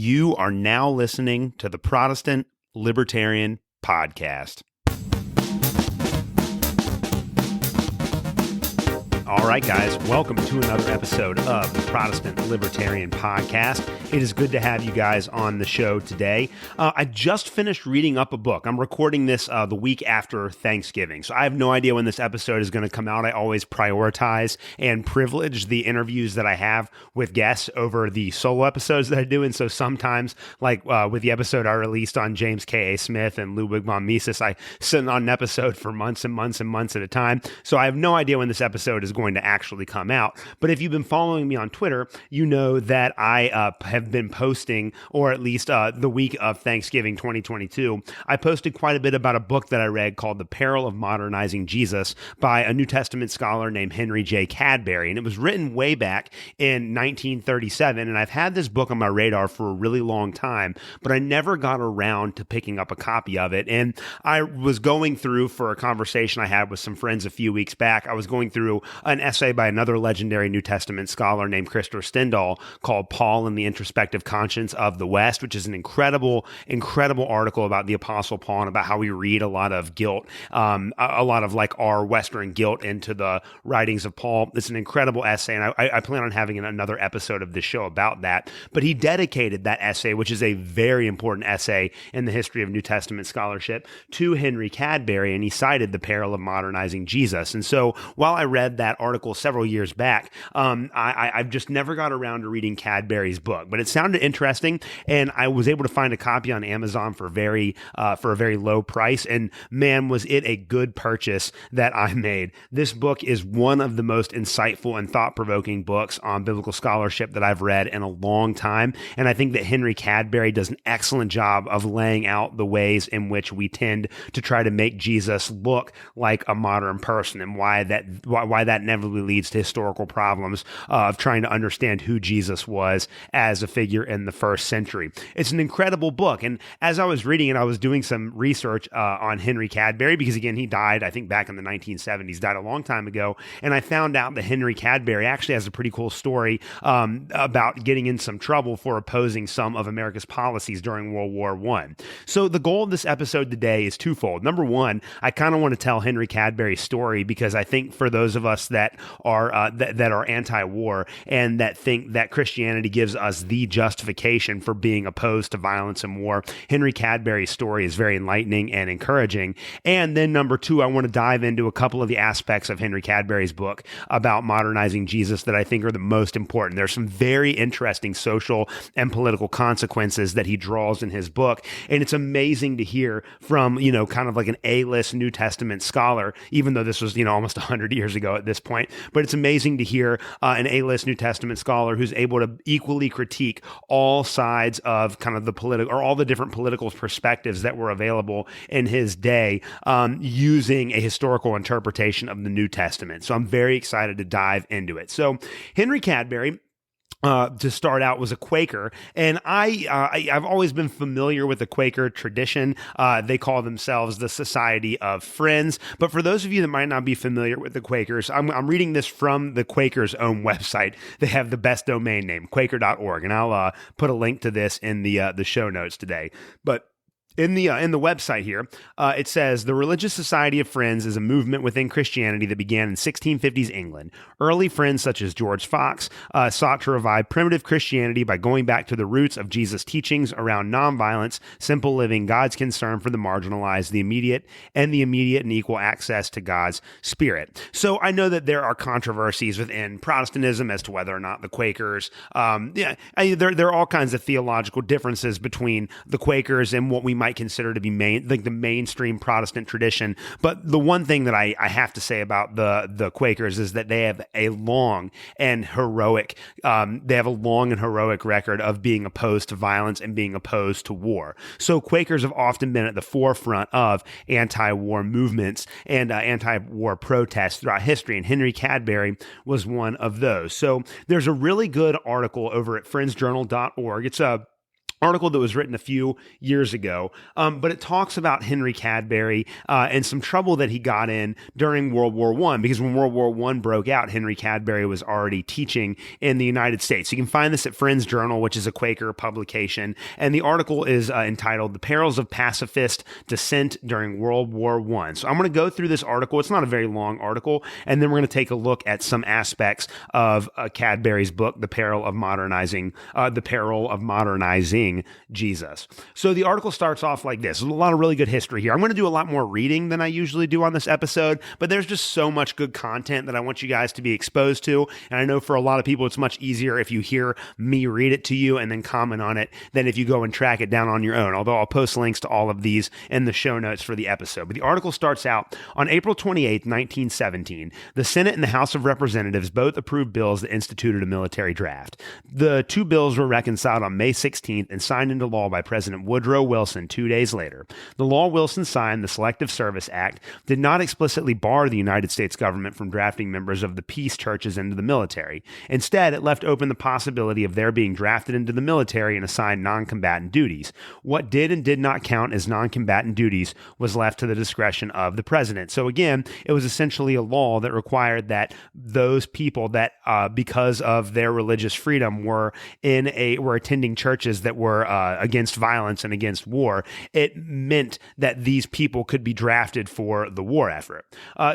You are now listening to the Protestant Libertarian Podcast. All right, guys, welcome to another episode of the Protestant Libertarian Podcast. It is good to have you guys on the show today. I just finished reading up a book. I'm recording this the week after Thanksgiving, so I have no idea when this episode is going to come out. I always prioritize and privilege the interviews that I have with guests over the solo episodes that I do, and so sometimes, like with the episode I released on James K.A. Smith and Ludwig von Mises, I sit on an episode for months and months and months at a time, so I have no idea when this episode is going to actually come out. But if you've been following me on Twitter, you know that I have been posting, or at least the week of Thanksgiving 2022, I posted quite a bit about a book that I read called The Peril of Modernizing Jesus by a New Testament scholar named Henry J. Cadbury. And it was written way back in 1937. And I've had this book on my radar for a really long time, but I never got around to picking up a copy of it. And I was going through, for a conversation I had with some friends a few weeks back, I was going through an essay by another legendary New Testament scholar named Christopher Stendhal called Paul and the Introspective Conscience of the West, which is an incredible article about the Apostle Paul and about how we read a lot of guilt, a lot of like our Western guilt into the writings of Paul. It's an incredible essay, and I plan on having another episode of this show about that. But he dedicated that essay, which is a very important essay in the history of New Testament scholarship, to Henry Cadbury, and he cited The Peril of Modernizing Jesus. And so while I read that article several years back, I've just never got around to reading Cadbury's book, but it sounded interesting, and I was able to find a copy on Amazon for a very low price, and man, was it a good purchase that I made. This book is one of the most insightful and thought-provoking books on biblical scholarship that I've read in a long time, and I think that Henry Cadbury does an excellent job of laying out the ways in which we tend to try to make Jesus look like a modern person, and why that inevitably leads to historical problems of trying to understand who Jesus was as a figure in the first century. It's an incredible book, and as I was reading it, I was doing some research on Henry Cadbury, because again, he died, I think, back in the 1970s, died a long time ago, and I found out that Henry Cadbury actually has a pretty cool story about getting in some trouble for opposing some of America's policies during World War I. So the goal of this episode today is twofold. Number one, I kind of want to tell Henry Cadbury's story, because I think for those of us that are anti-war and that think that Christianity gives us the justification for being opposed to violence and war, Henry Cadbury's story is very enlightening and encouraging. And then number two, I want to dive into a couple of the aspects of Henry Cadbury's book about modernizing Jesus that I think are the most important. There's some very interesting social and political consequences that he draws in his book, and it's amazing to hear from, kind of like an A-list New Testament scholar, even though this was, almost 100 years ago at this point, but it's amazing to hear an A-list New Testament scholar who's able to equally critique all sides of kind of the political, or all the different political perspectives that were available in his day, using a historical interpretation of the New Testament. So I'm very excited to dive into it. So Henry Cadbury, to start out, was a Quaker, and I've always been familiar with the Quaker tradition. They call themselves the Society of Friends, but for those of you that might not be familiar with the Quakers, I'm reading this from the Quakers' own website. They have the best domain name, Quaker.org, and I'll put a link to this in the show notes today. But in the website here, it says, the Religious Society of Friends is a movement within Christianity that began in 1650s England. Early Friends, such as George Fox, sought to revive primitive Christianity by going back to the roots of Jesus' teachings around nonviolence, simple living, God's concern for the marginalized, the immediate and equal access to God's Spirit. So I know that there are controversies within Protestantism as to whether or not the Quakers, there are all kinds of theological differences between the Quakers and what we might consider to be the mainstream Protestant tradition. But the one thing that I have to say about the Quakers is that they have a long and heroic record of being opposed to violence and being opposed to war. So Quakers have often been at the forefront of anti-war movements and anti-war protests throughout history, and Henry Cadbury was one of those. So there's a really good article over at friendsjournal.org. It's a article that was written a few years ago, but it talks about Henry Cadbury and some trouble that he got in during World War I, because when World War I broke out, Henry Cadbury was already teaching in the United States. You can find this at Friends Journal, which is a Quaker publication, and the article is entitled "The Perils of Pacifist Dissent During World War I." So I'm going to go through this article. It's not a very long article, and then we're going to take a look at some aspects of Cadbury's book, The Peril of Modernizing Jesus. So the article starts off like this. There's a lot of really good history here. I'm going to do a lot more reading than I usually do on this episode, but there's just so much good content that I want you guys to be exposed to. And I know for a lot of people, it's much easier if you hear me read it to you and then comment on it than if you go and track it down on your own, although I'll post links to all of these in the show notes for the episode. But the article starts out, on April 28, 1917, the Senate and the House of Representatives both approved bills that instituted a military draft. The two bills were reconciled on May 16th and signed into law by President Woodrow Wilson 2 days later. The law Wilson signed, the Selective Service Act, did not explicitly bar the United States government from drafting members of the peace churches into the military. Instead, it left open the possibility of their being drafted into the military and assigned non-combatant duties. What did and did not count as non-combatant duties was left to the discretion of the president. So again, it was essentially a law that required that those people that, because of their religious freedom, were attending churches that were against violence and against war, it meant that these people could be drafted for the war effort.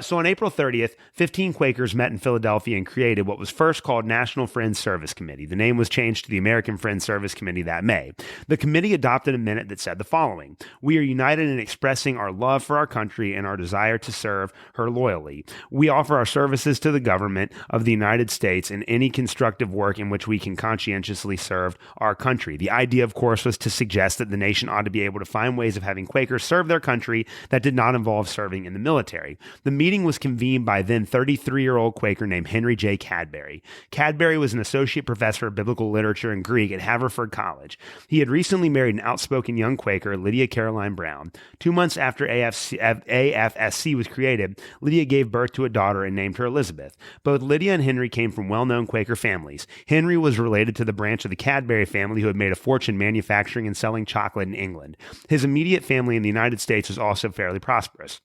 So on April 30th, 15 Quakers met in Philadelphia and created what was first called National Friends Service Committee. The name was changed to the American Friends Service Committee that May. The committee adopted a minute that said the following: "We are united in expressing our love for our country and our desire to serve her loyally. We offer our services to the government of the United States in any constructive work in which we can conscientiously serve our country." The idea, of course, was to suggest that the nation ought to be able to find ways of having Quakers serve their country that did not involve serving in the military. The meeting was convened by then 33-year-old Quaker named Henry J. Cadbury. Cadbury was an associate professor of biblical literature and Greek at Haverford College. He had recently married an outspoken young Quaker, Lydia Caroline Brown. 2 months after AFSC was created, Lydia gave birth to a daughter and named her Elizabeth. Both Lydia and Henry came from well-known Quaker families. Henry was related to the branch of the Cadbury family who had made a fortune manufacturing and selling chocolate in England. His immediate family in the United States was also fairly prosperous.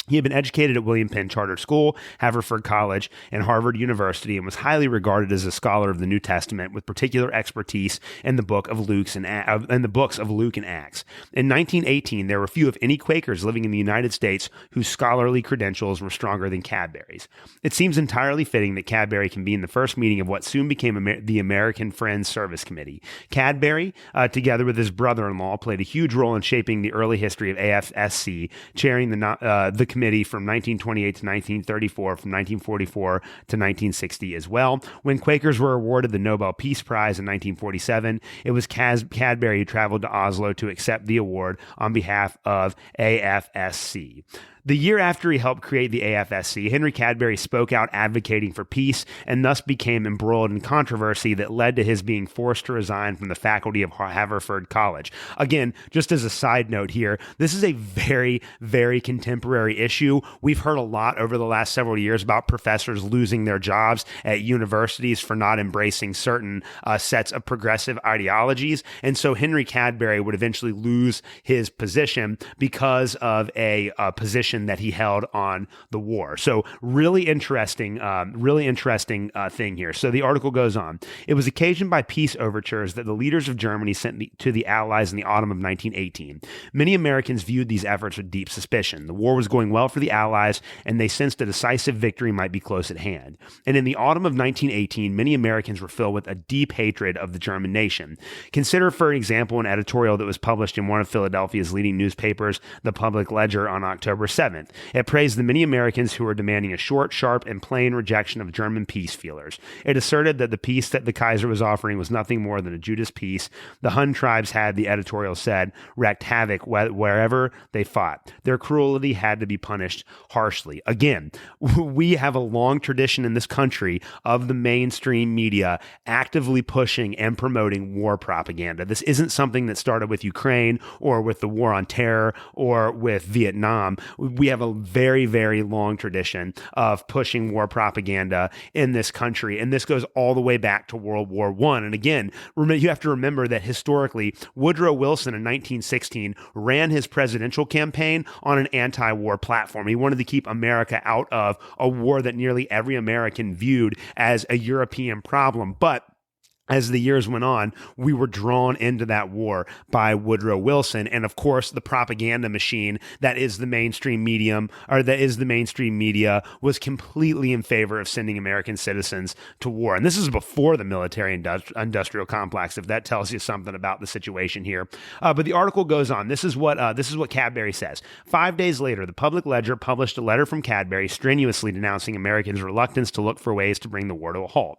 He had been educated at William Penn Charter School, Haverford College, and Harvard University, and was highly regarded as a scholar of the New Testament, with particular expertise in the books of Luke and Acts. In 1918, there were few, if any, Quakers living in the United States whose scholarly credentials were stronger than Cadbury's. It seems entirely fitting that Cadbury convened the first meeting of what soon became the American Friends Service Committee. Cadbury, together with his brother-in-law, played a huge role in shaping the early history of AFSC, chairing the committee from 1928 to 1934, from 1944 to 1960 as well. When Quakers were awarded the Nobel Peace Prize in 1947, it was Cadbury who traveled to Oslo to accept the award on behalf of AFSC. The year after he helped create the AFSC, Henry Cadbury spoke out advocating for peace and thus became embroiled in controversy that led to his being forced to resign from the faculty of Haverford College. Again, just as a side note here, this is a very, very contemporary issue. We've heard a lot over the last several years about professors losing their jobs at universities for not embracing certain sets of progressive ideologies. And so Henry Cadbury would eventually lose his position because of a position that he held on the war. So really interesting thing here. So the article goes on. It was occasioned by peace overtures that the leaders of Germany sent to the Allies in the autumn of 1918. Many Americans viewed these efforts with deep suspicion. The war was going well for the Allies, and they sensed a decisive victory might be close at hand. And in the autumn of 1918, many Americans were filled with a deep hatred of the German nation. Consider, for example, an editorial that was published in one of Philadelphia's leading newspapers, the Public Ledger, on October 7th. It praised the many Americans who were demanding a short, sharp, and plain rejection of German peace feelers. It asserted that the peace that the Kaiser was offering was nothing more than a Judas peace. The Hun tribes had, the editorial said, wreaked havoc wherever they fought. Their cruelty had to be punished harshly. Again, we have a long tradition in this country of the mainstream media actively pushing and promoting war propaganda. This isn't something that started with Ukraine or with the war on terror or with Vietnam. we have a very, very long tradition of pushing war propaganda in this country. And this goes all the way back to World War I. And again, you have to remember that historically, Woodrow Wilson in 1916 ran his presidential campaign on an anti-war platform. He wanted to keep America out of a war that nearly every American viewed as a European problem. But as the years went on, we were drawn into that war by Woodrow Wilson. And of course, the propaganda machine that is the mainstream medium, or that is the mainstream media, was completely in favor of sending American citizens to war. And this is before the military industrial complex, if that tells you something about the situation here. But the article goes on. This is what Cadbury says. 5 days later, the Public Ledger published a letter from Cadbury strenuously denouncing Americans' reluctance to look for ways to bring the war to a halt.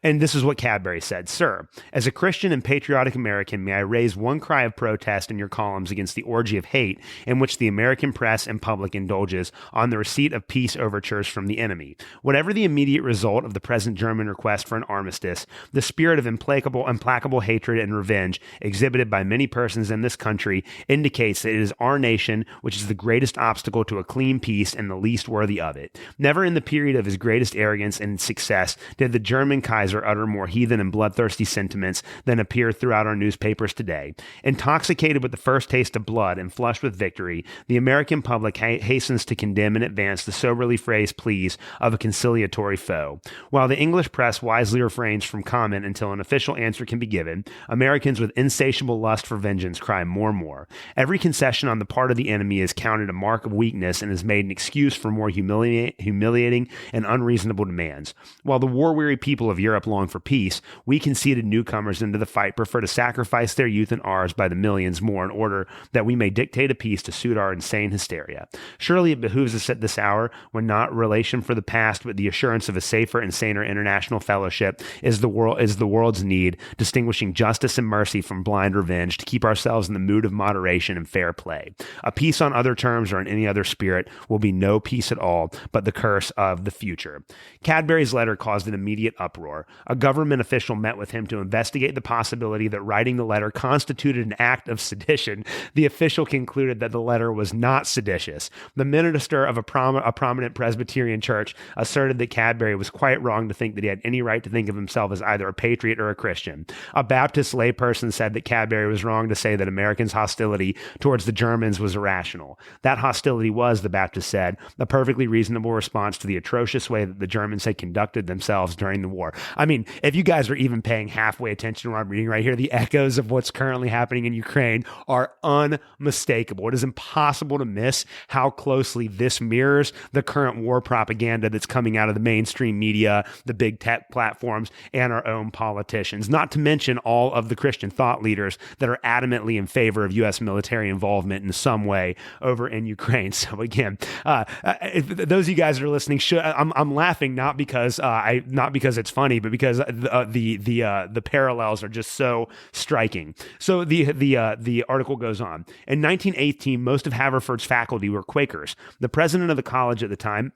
And this is what Cadbury said. Sir, as a Christian and patriotic American, may I raise one cry of protest in your columns against the orgy of hate in which the American press and public indulges on the receipt of peace overtures from the enemy. Whatever the immediate result of the present German request for an armistice, the spirit of implacable hatred and revenge exhibited by many persons in this country indicates that it is our nation which is the greatest obstacle to a clean peace and the least worthy of it. Never in the period of his greatest arrogance and success did the German Kaiser utter more heathen and bloodthirsty sentiments than appear throughout our newspapers today. Intoxicated with the first taste of blood and flushed with victory, the American public hastens to condemn in advance the soberly phrased pleas of a conciliatory foe. While the English press wisely refrains from comment until an official answer can be given, Americans with insatiable lust for vengeance cry more and more. Every concession on the part of the enemy is counted a mark of weakness and is made an excuse for more humiliating and unreasonable demands. While the war-weary people of Europe long for peace, we conceited newcomers into the fight prefer to sacrifice their youth and ours by the millions more in order that we may dictate a peace to suit our insane hysteria. Surely it behooves us at this hour, when not relation for the past, but the assurance of a safer and saner international fellowship is the world's need, distinguishing justice and mercy from blind revenge, to keep ourselves in the mood of moderation and fair play. A peace on other terms or in any other spirit will be no peace at all, but the curse of the future. Cadbury's letter caused an immediate uproar. A government official met with him to investigate the possibility that writing the letter constituted an act of sedition. The official concluded that the letter was not seditious. The minister of a prominent Presbyterian church asserted that Cadbury was quite wrong to think that he had any right to think of himself as either a patriot or a Christian. A Baptist layperson said that Cadbury was wrong to say that Americans' hostility towards the Germans was irrational. That hostility was, the Baptist said, a perfectly reasonable response to the atrocious way that the Germans had conducted themselves during the war. I mean, if you guys are even paying halfway attention to what I'm reading right here, the echoes of what's currently happening in Ukraine are unmistakable. It is impossible to miss how closely this mirrors the current war propaganda that's coming out of the mainstream media, the big tech platforms, and our own politicians, not to mention all of the Christian thought leaders that are adamantly in favor of U.S. military involvement in some way over in Ukraine. So again, those of you guys that are listening, I'm laughing not because it's funny, but because the parallels are just so striking. So the article goes on. In 1918, most of Haverford's faculty were Quakers. The president of the college at the time,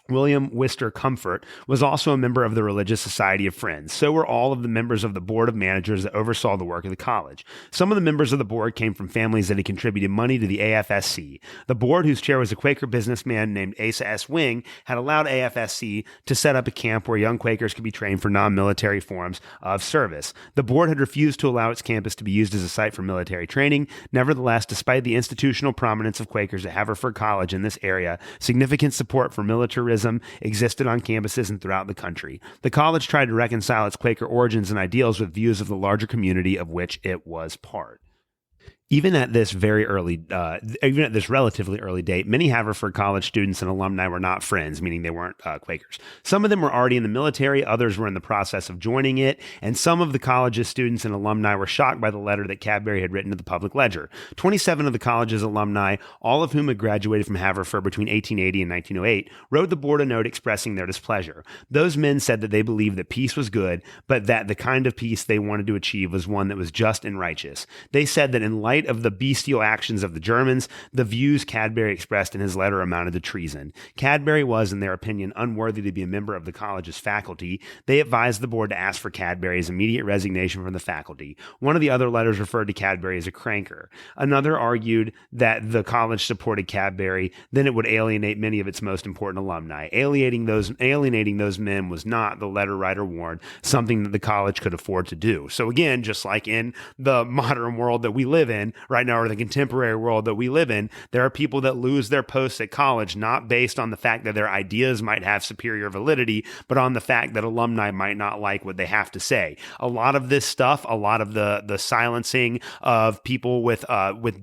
William Wister Comfort, was also a member of the Religious Society of Friends. So were all of the members of the board of managers that oversaw the work of the college. Some of the members of the board came from families that had contributed money to the AFSC. The board, whose chair was a Quaker businessman named Asa S. Wing, had allowed AFSC to set up a camp where young Quakers could be trained for non-military forms of service. The board had refused to allow its campus to be used as a site for military training. Nevertheless, despite the institutional prominence of Quakers at Haverford College in this area, significant support for militarism existed on campuses and throughout the country. The college tried to reconcile its Quaker origins and ideals with views of the larger community of which it was part. Even at this relatively early date, many Haverford College students and alumni were not Friends, meaning they weren't Quakers. Some of them were already in the military, others were in the process of joining it, and some of the college's students and alumni were shocked by the letter that Cadbury had written to the Public Ledger. 27 of the college's alumni, all of whom had graduated from Haverford between 1880 and 1908, wrote the board a note expressing their displeasure. Those men said that they believed that peace was good, but that the kind of peace they wanted to achieve was one that was just and righteous. They said that in light light of the bestial actions of the Germans, the views Cadbury expressed in his letter amounted to treason. Cadbury was, in their opinion, unworthy to be a member of the college's faculty. They advised the board to ask for Cadbury's immediate resignation from the faculty. One of the other letters referred to Cadbury as a cranker. Another argued that the college supported Cadbury, then it would alienate many of its most important alumni. Alienating those men was not, the letter writer warned, something that the college could afford to do. So again, just like in the modern world that we live in right now, or the contemporary world that we live in, there are people that lose their posts at college not based on the fact that their ideas might have superior validity, but on the fact that alumni might not like what they have to say. A lot of this stuff, a lot of the silencing of people with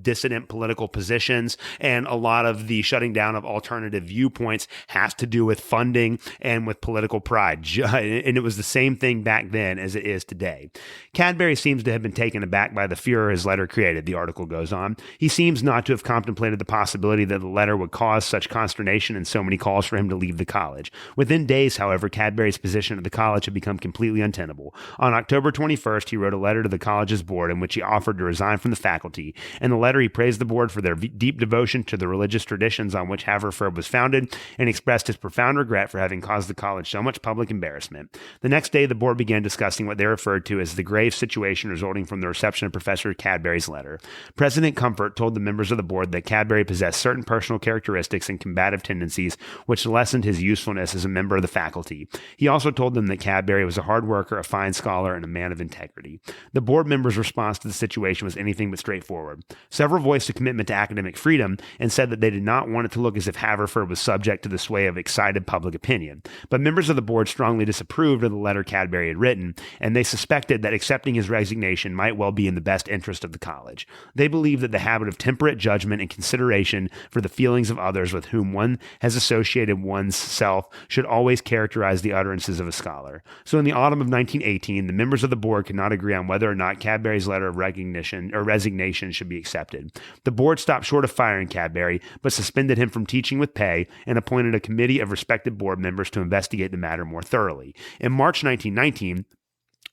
dissident political positions, and a lot of the shutting down of alternative viewpoints has to do with funding and with political pride. And it was the same thing back then as it is today. Cadbury seems to have been taken aback by the furor his letter created, the article goes on. He seems not to have contemplated the possibility that the letter would cause such consternation and so many calls for him to leave the college. Within days, however, Cadbury's position at the college had become completely untenable. On October 21st, he wrote a letter to the college's board in which he offered to resign from the faculty. In the letter, he praised the board for their deep devotion to the religious traditions on which Haverford was founded and expressed his profound regret for having caused the college so much public embarrassment. The next day, the board began discussing what they referred to as the grave situation resulting from the reception of Professor Cadbury's letter. President Comfort told the members of the board that Cadbury possessed certain personal characteristics and combative tendencies which lessened his usefulness as a member of the faculty. He also told them that Cadbury was a hard worker, a fine scholar, and a man of integrity. The board members' response to the situation was anything but straightforward. Several voiced a commitment to academic freedom and said that they did not want it to look as if Haverford was subject to the sway of excited public opinion. But members of the board strongly disapproved of the letter Cadbury had written, and they suspected that accepting his resignation might well be in the best interest of the college. They believed that the habit of temperate judgment and consideration for the feelings of others with whom one has associated one's self should always characterize the utterances of a scholar. So in the autumn of 1918, the members of the board could not agree on whether or not Cadbury's letter of resignation should be accepted. The board stopped short of firing Cadbury, but suspended him from teaching with pay and appointed a committee of respected board members to investigate the matter more thoroughly. In March 1919,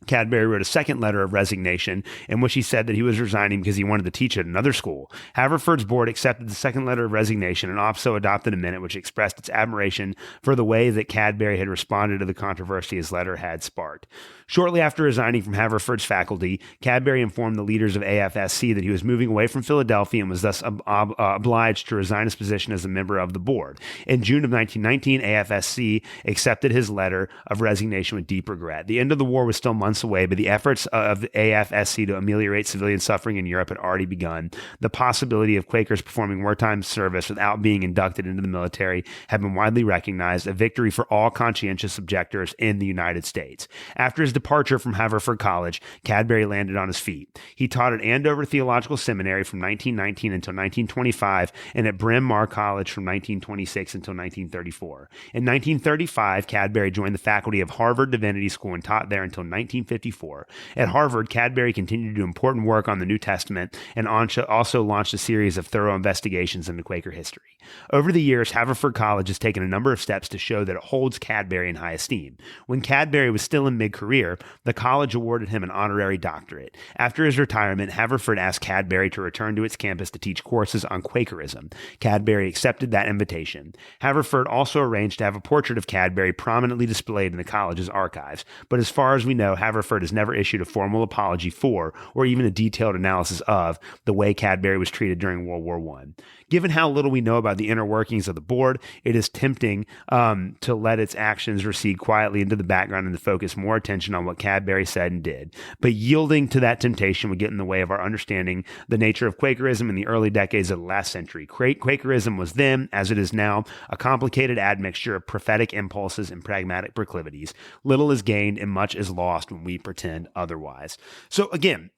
Cadbury wrote a second letter of resignation in which he said that he was resigning because he wanted to teach at another school. Haverford's board accepted the second letter of resignation and also adopted a minute which expressed its admiration for the way that Cadbury had responded to the controversy his letter had sparked. Shortly after resigning from Haverford's faculty, Cadbury informed the leaders of AFSC that he was moving away from Philadelphia and was thus obliged to resign his position as a member of the board. In June of 1919, AFSC accepted his letter of resignation with deep regret. The end of the war was still months away, but the efforts of the AFSC to ameliorate civilian suffering in Europe had already begun. The possibility of Quakers performing wartime service without being inducted into the military had been widely recognized, a victory for all conscientious objectors in the United States. After his departure from Haverford College, Cadbury landed on his feet. He taught at Andover Theological Seminary from 1919 until 1925 and at Bryn Mawr College from 1926 until 1934. In 1935, Cadbury joined the faculty of Harvard Divinity School and taught there until 1954. At Harvard, Cadbury continued to do important work on the New Testament and also launched a series of thorough investigations into Quaker history. Over the years, Haverford College has taken a number of steps to show that it holds Cadbury in high esteem. When Cadbury was still in mid-career, the college awarded him an honorary doctorate. After his retirement, Haverford asked Cadbury to return to its campus to teach courses on Quakerism. Cadbury accepted that invitation. Haverford also arranged to have a portrait of Cadbury prominently displayed in the college's archives, but as far as we know, Haverford has never issued a formal apology for, or even a detailed analysis of, the way Cadbury was treated during World War I. Given how little we know about the inner workings of the board, it is tempting to let its actions recede quietly into the background and to focus more attention on what Cadbury said and did. But yielding to that temptation would get in the way of our understanding the nature of Quakerism in the early decades of the last century. Quakerism was then, as it is now, a complicated admixture of prophetic impulses and pragmatic proclivities. Little is gained and much is lost when we pretend otherwise. So again,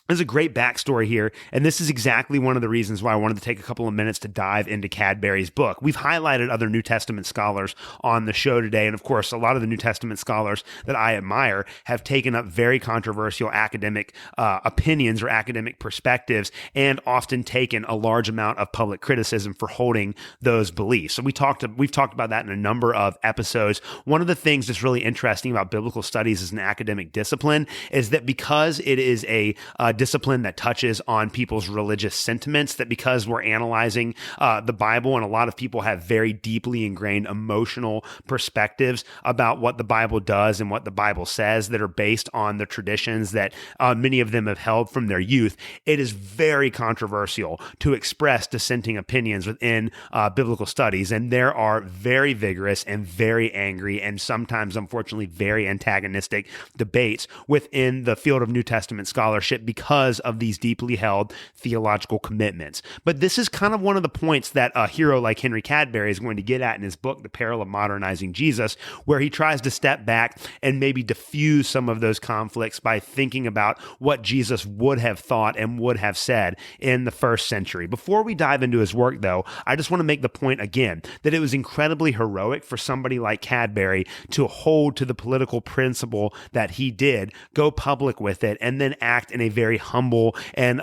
there's a great backstory here, and this is exactly one of the reasons why I wanted to take a couple of minutes to dive into Cadbury's book. We've highlighted other New Testament scholars on the show today, and of course, a lot of the New Testament scholars that I admire have taken up very controversial academic opinions or academic perspectives and often taken a large amount of public criticism for holding those beliefs. So we've talked about that in a number of episodes. One of the things that's really interesting about biblical studies as an academic discipline is that because it is a discipline that touches on people's religious sentiments, that because we're analyzing the Bible, and a lot of people have very deeply ingrained emotional perspectives about what the Bible does and what the Bible says that are based on the traditions that many of them have held from their youth, it is very controversial to express dissenting opinions within biblical studies. And there are very vigorous and very angry and sometimes, unfortunately, very antagonistic debates within the field of New Testament scholarship because of these deeply held theological commitments. But this is kind of one of the points that a hero like Henry Cadbury is going to get at in his book, The Peril of Modernizing Jesus, where he tries to step back and maybe diffuse some of those conflicts by thinking about what Jesus would have thought and would have said in the first century. Before we dive into his work, though, I just want to make the point again that it was incredibly heroic for somebody like Cadbury to hold to the political principle that he did, go public with it, and then act in a very humble and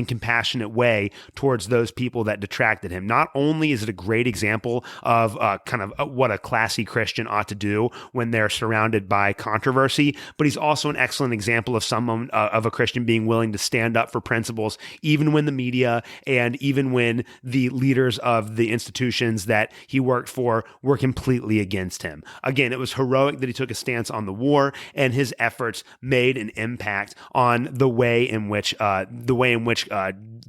compassionate way towards those people that detracted him. Not only is it a great example of what a classy Christian ought to do when they're surrounded by controversy, but he's also an excellent example of someone of a Christian being willing to stand up for principles, even when the media and even when the leaders of the institutions that he worked for were completely against him. Again, it was heroic that he took a stance on the war, and his efforts made an impact on the way in which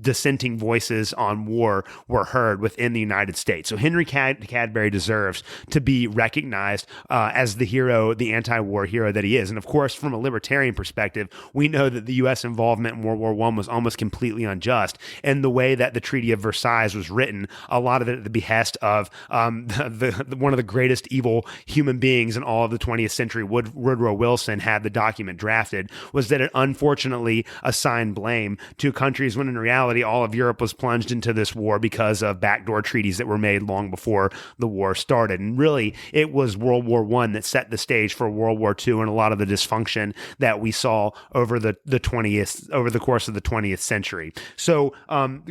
dissenting voices on war were heard within the United States. So Henry Cadbury deserves to be recognized as the hero, the anti-war hero that he is. And of course, from a libertarian perspective, we know that the U.S. involvement in World War I was almost completely unjust. And the way that the Treaty of Versailles was written, a lot of it at the behest of one of the greatest evil human beings in all of the 20th century, Woodrow Wilson, had the document drafted, was that it unfortunately assigned blame to countries when in reality all of Europe was plunged into this war because of backdoor treaties that were made long before the war started. And really, it was World War I that set the stage for World War II and a lot of the dysfunction that we saw over the course of the 20th century. So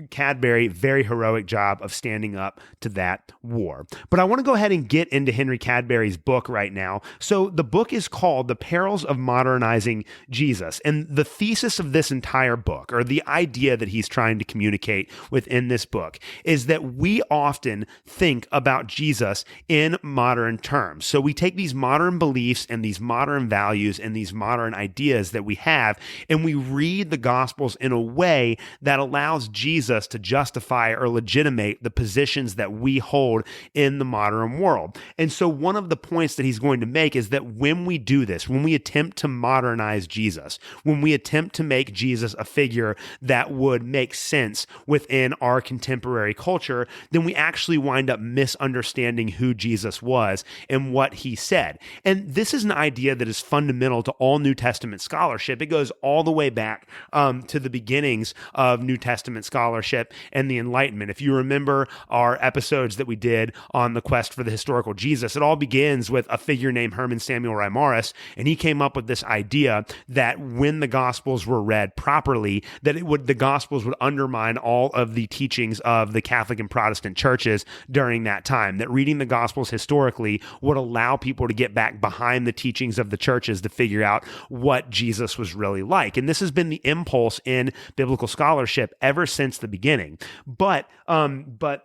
Cadbury, very heroic job of standing up to that war. But I want to go ahead and get into Henry Cadbury's book right now. So the book is called The Perils of Modernizing Jesus. And the thesis of this entire book, or the idea that he's trying to communicate within this book, is that we often think about Jesus in modern terms. So we take these modern beliefs and these modern values and these modern ideas that we have, and we read the Gospels in a way that allows Jesus to justify or legitimate the positions that we hold in the modern world. And so one of the points that he's going to make is that when we do this, when we attempt to modernize Jesus, when we attempt to make Jesus a figure that would make sense within our contemporary culture, then we actually wind up misunderstanding who Jesus was and what he said. And this is an idea that is fundamental to all New Testament scholarship. It goes all the way back to the beginnings of New Testament scholarship and the Enlightenment. If you remember our episodes that we did on the quest for the historical Jesus, it all begins with a figure named Herman Samuel Reimarus, and he came up with this idea that when the Gospels were read properly, that the Gospels would undermine all of the teachings of the Catholic and Protestant churches during that time, that reading the Gospels historically would allow people to get back behind the teachings of the churches to figure out what Jesus was really like. And this has been the impulse in biblical scholarship ever since the beginning. But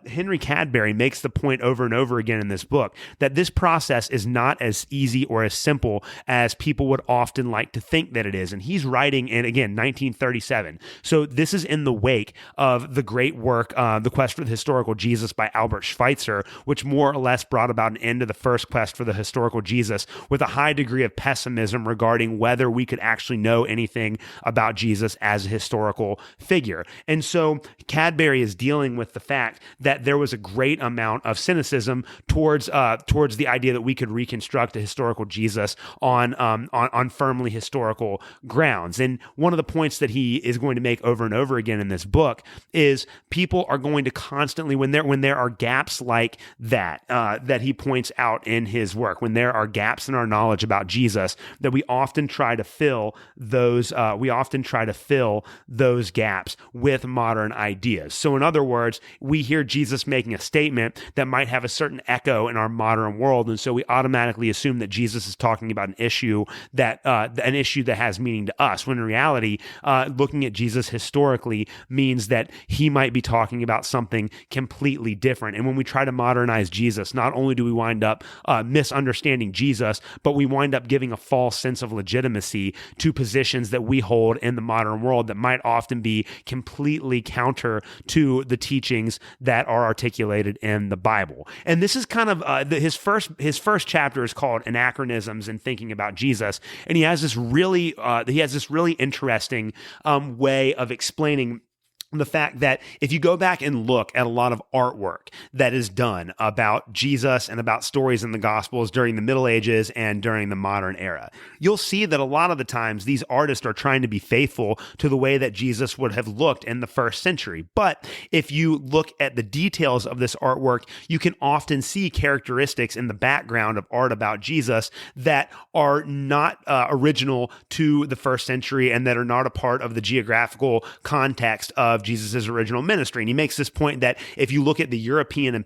Henry Cadbury makes the point over and over again in this book that this process is not as easy or as simple as people would often like to think that it is. And he's writing in, again, 1937. So this is in the wake of the great work, The Quest for the Historical Jesus by Albert Schweitzer, which more or less brought about an end to the first quest for the historical Jesus with a high degree of pessimism regarding whether we could actually know anything about Jesus as a historical figure. And so Cadbury is dealing with the fact that there was a great amount of cynicism towards the idea that we could reconstruct a historical Jesus on firmly historical grounds. And one of the points that he is going to make over and over again in this this book is people are going to constantly, when there are gaps like that, that he points out in his work, when there are gaps in our knowledge about Jesus, that we often try to fill those gaps with modern ideas. So in other words, we hear Jesus making a statement that might have a certain echo in our modern world, and so we automatically assume that Jesus is talking about an issue that has meaning to us, when in reality, looking at Jesus historically means that he might be talking about something completely different. And when we try to modernize Jesus, not only do we wind up misunderstanding Jesus, but we wind up giving a false sense of legitimacy to positions that we hold in the modern world that might often be completely counter to the teachings that are articulated in the Bible. And this is kind of his first chapter is called Anachronisms in Thinking About Jesus, and he has this really interesting way of explaining the fact that if you go back and look at a lot of artwork that is done about Jesus and about stories in the Gospels during the Middle Ages and during the modern era, you'll see that a lot of the times these artists are trying to be faithful to the way that Jesus would have looked in the first century. But if you look at the details of this artwork, you can often see characteristics in the background of art about Jesus that are not original to the first century and that are not a part of the geographical context of Jesus' original ministry. And he makes this point that if you look at European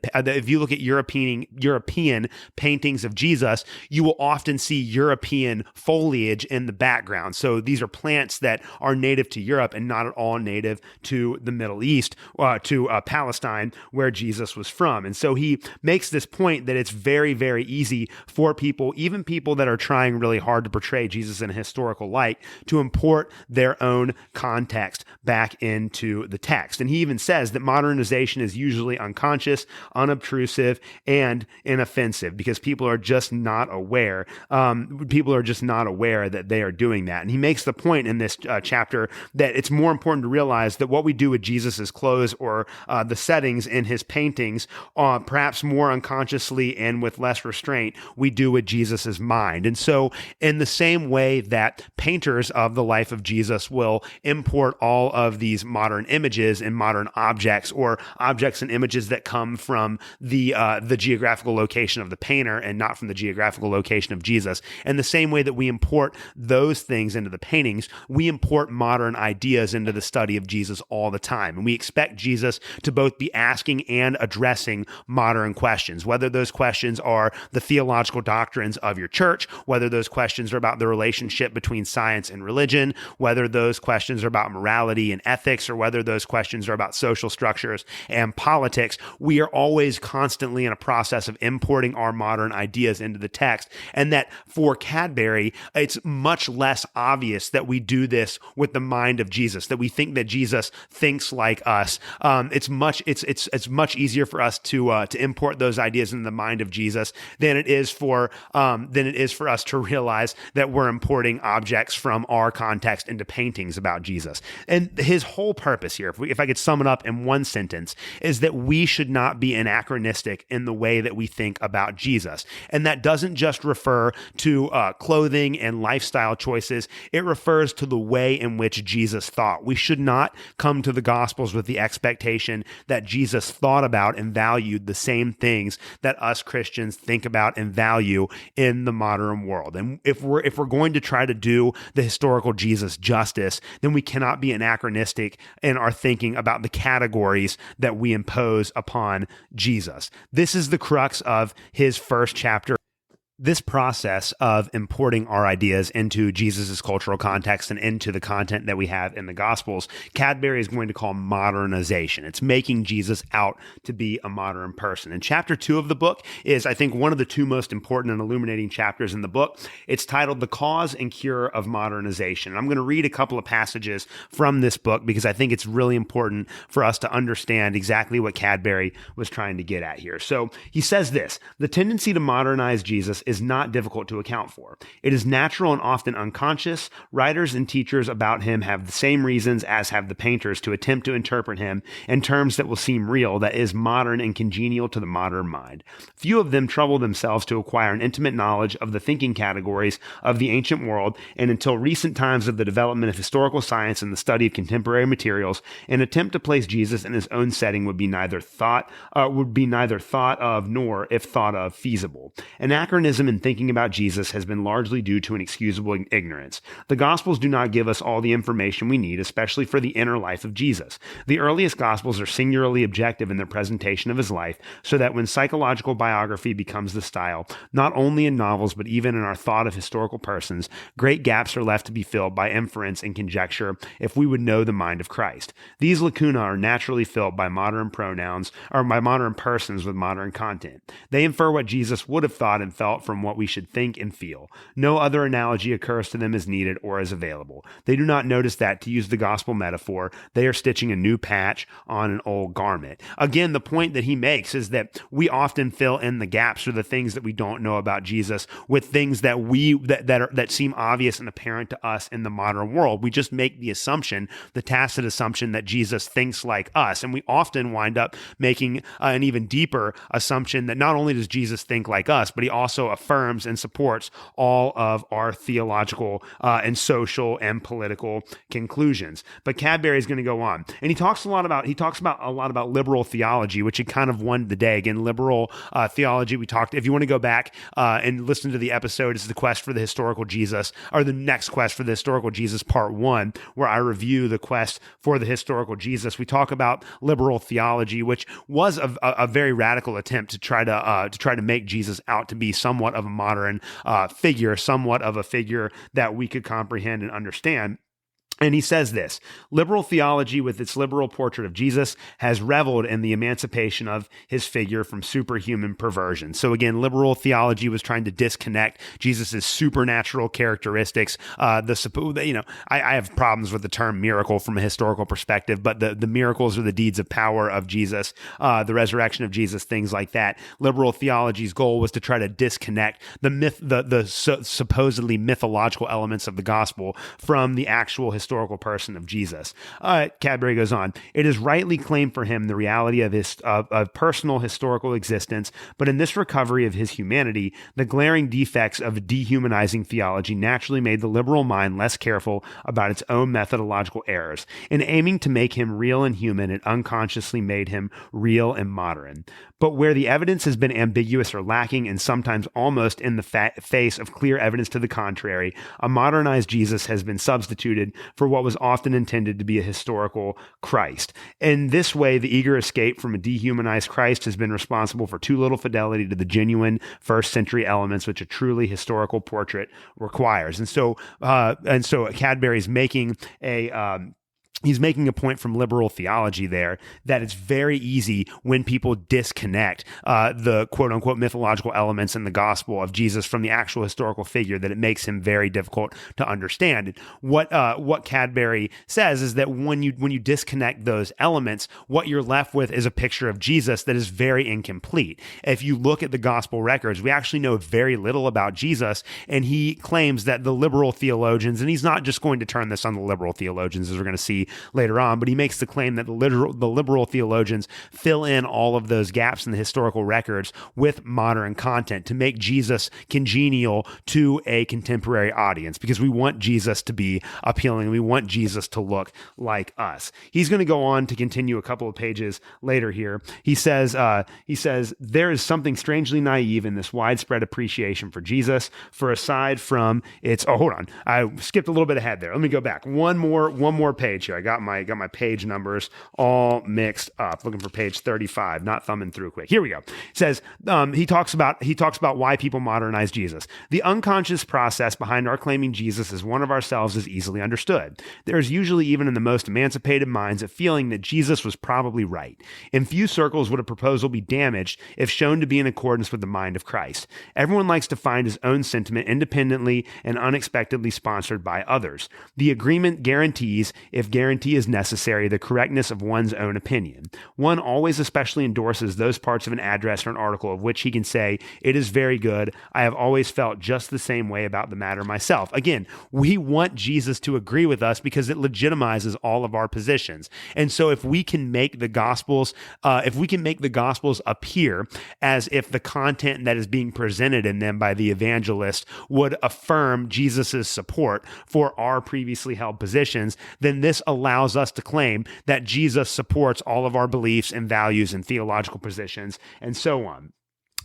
paintings of Jesus, you will often see European foliage in the background. So these are plants that are native to Europe and not at all native to the Middle East, to Palestine, where Jesus was from. And so he makes this point that it's very, very easy for people, even people that are trying really hard to portray Jesus in a historical light, to import their own context back into the text. And he even says that modernization is usually unconscious, unobtrusive, and inoffensive because people are just not aware. That they are doing that. And he makes the point in this chapter that it's more important to realize that what we do with Jesus's clothes or the settings in his paintings, perhaps more unconsciously and with less restraint, we do with Jesus's mind. And so in the same way that painters of the life of Jesus will import all of these modern images and modern objects, or objects and images that come from the geographical location of the painter and not from the geographical location of Jesus. And the same way that we import those things into the paintings, we import modern ideas into the study of Jesus all the time. And we expect Jesus to both be asking and addressing modern questions, whether those questions are the theological doctrines of your church, whether those questions are about the relationship between science and religion, whether those questions are about morality and ethics, or whether those questions are about social structures and politics. We are always constantly in a process of importing our modern ideas into the text. And that for Cadbury, it's much less obvious that we do this with the mind of Jesus, that we think that Jesus thinks like us. It's much easier for us to import those ideas into the mind of Jesus than it is for us to realize that we're importing objects from our context into paintings about Jesus. And his whole purpose here, if I could sum it up in one sentence, is that we should not be anachronistic in the way that we think about Jesus. And that doesn't just refer to clothing and lifestyle choices. It refers to the way in which Jesus thought. We should not come to the Gospels with the expectation that Jesus thought about and valued the same things that us Christians think about and value in the modern world. And if we're going to try to do the historical Jesus justice, then we cannot be anachronistic in our thinking about the categories that we impose upon Jesus. This is the crux of his first chapter. This process of importing our ideas into Jesus' cultural context and into the content that we have in the Gospels, Cadbury is going to call modernization. It's making Jesus out to be a modern person. And chapter 2 of the book is, I think, one of the two most important and illuminating chapters in the book. It's titled The Cause and Cure of Modernization. And I'm going to read a couple of passages from this book because I think it's really important for us to understand exactly what Cadbury was trying to get at here. So he says this: the tendency to modernize Jesus is not difficult to account for. It is natural and often unconscious. Writers and teachers about him have the same reasons as have the painters to attempt to interpret him in terms that will seem real, that is, modern and congenial to the modern mind. Few of them trouble themselves to acquire an intimate knowledge of the thinking categories of the ancient world, and until recent times of the development of historical science and the study of contemporary materials, an attempt to place Jesus in his own setting would be neither thought of nor, if thought of, feasible. Anachronism in thinking about Jesus has been largely due to an excusable ignorance. The Gospels do not give us all the information we need, especially for the inner life of Jesus. The earliest Gospels are singularly objective in their presentation of his life, so that when psychological biography becomes the style, not only in novels but even in our thought of historical persons, great gaps are left to be filled by inference and conjecture if we would know the mind of Christ. These lacunae are naturally filled by modern pronouns, or by modern persons with modern content. They infer what Jesus would have thought and felt from what we should think and feel. No other analogy occurs to them as needed or as available. They do not notice that, to use the gospel metaphor, they are stitching a new patch on an old garment. Again, the point that he makes is that we often fill in the gaps or the things that we don't know about Jesus with things that seem obvious and apparent to us in the modern world. We just make the assumption, the tacit assumption, that Jesus thinks like us, and we often wind up making an even deeper assumption that not only does Jesus think like us, but he also affirms and supports all of our theological and social and political conclusions. But Cadbury is going to go on, and he talks a lot about liberal theology, which had kind of won the day. Again, liberal theology. We talked. If you want to go back and listen to the episode, it's the quest for the historical Jesus, or the next quest for the historical Jesus, part 1, where I review the quest for the historical Jesus. We talk about liberal theology, which was a very radical attempt to try to make Jesus out to be somewhat of a modern figure, somewhat of a figure that we could comprehend and understand. And he says this: liberal theology, with its liberal portrait of Jesus, has reveled in the emancipation of his figure from superhuman perversion. So again, liberal theology was trying to disconnect Jesus' supernatural characteristics. I have problems with the term miracle from a historical perspective, but the miracles or the deeds of power of Jesus, the resurrection of Jesus, things like that. Liberal theology's goal was to try to disconnect the supposedly mythological elements of the gospel from the actual historical person of Jesus. Cadbury goes on. It is rightly claimed for him the reality of his personal historical existence, but in this recovery of his humanity, the glaring defects of dehumanizing theology naturally made the liberal mind less careful about its own methodological errors. In aiming to make him real and human, it unconsciously made him real and modern. But where the evidence has been ambiguous or lacking, and sometimes almost in the face of clear evidence to the contrary, a modernized Jesus has been substituted for what was often intended to be a historical Christ. In this way, the eager escape from a dehumanized Christ has been responsible for too little fidelity to the genuine first century elements which a truly historical portrait requires. And so Cadbury's making He's making a point from liberal theology there that it's very easy when people disconnect the quote-unquote mythological elements in the gospel of Jesus from the actual historical figure, that it makes him very difficult to understand. What Cadbury says is that when you disconnect those elements, what you're left with is a picture of Jesus that is very incomplete. If you look at the gospel records, we actually know very little about Jesus, and he claims that the liberal theologians, and he's not just going to turn this on the liberal theologians, as we're going to see later on, but he makes the claim that the liberal theologians fill in all of those gaps in the historical records with modern content to make Jesus congenial to a contemporary audience, because we want Jesus to be appealing. We want Jesus to look like us. He's going to go on to continue a couple of pages later here. He says, there is something strangely naive in this widespread appreciation for Jesus, for aside from its, hold on, I skipped a little bit ahead there. Let me go back. One more page here. I got my page numbers all mixed up. Looking for page 35, not thumbing through quick. Here we go. It says he talks about why people modernize Jesus. The unconscious process behind our claiming Jesus as one of ourselves is easily understood. There is usually, even in the most emancipated minds, a feeling that Jesus was probably right. In few circles would a proposal be damaged if shown to be in accordance with the mind of Christ. Everyone likes to find his own sentiment independently and unexpectedly sponsored by others. The agreement guarantees, if guaranteed guarantee is necessary the correctness of one's own opinion. One always especially endorses those parts of an address or an article of which he can say, "It is very good. I have always felt just the same way about the matter myself." Again, we want Jesus to agree with us because it legitimizes all of our positions. And so if we can make the Gospels appear as if the content that is being presented in them by the evangelist would affirm Jesus's support for our previously held positions, then this allows us to claim that Jesus supports all of our beliefs and values and theological positions and so on.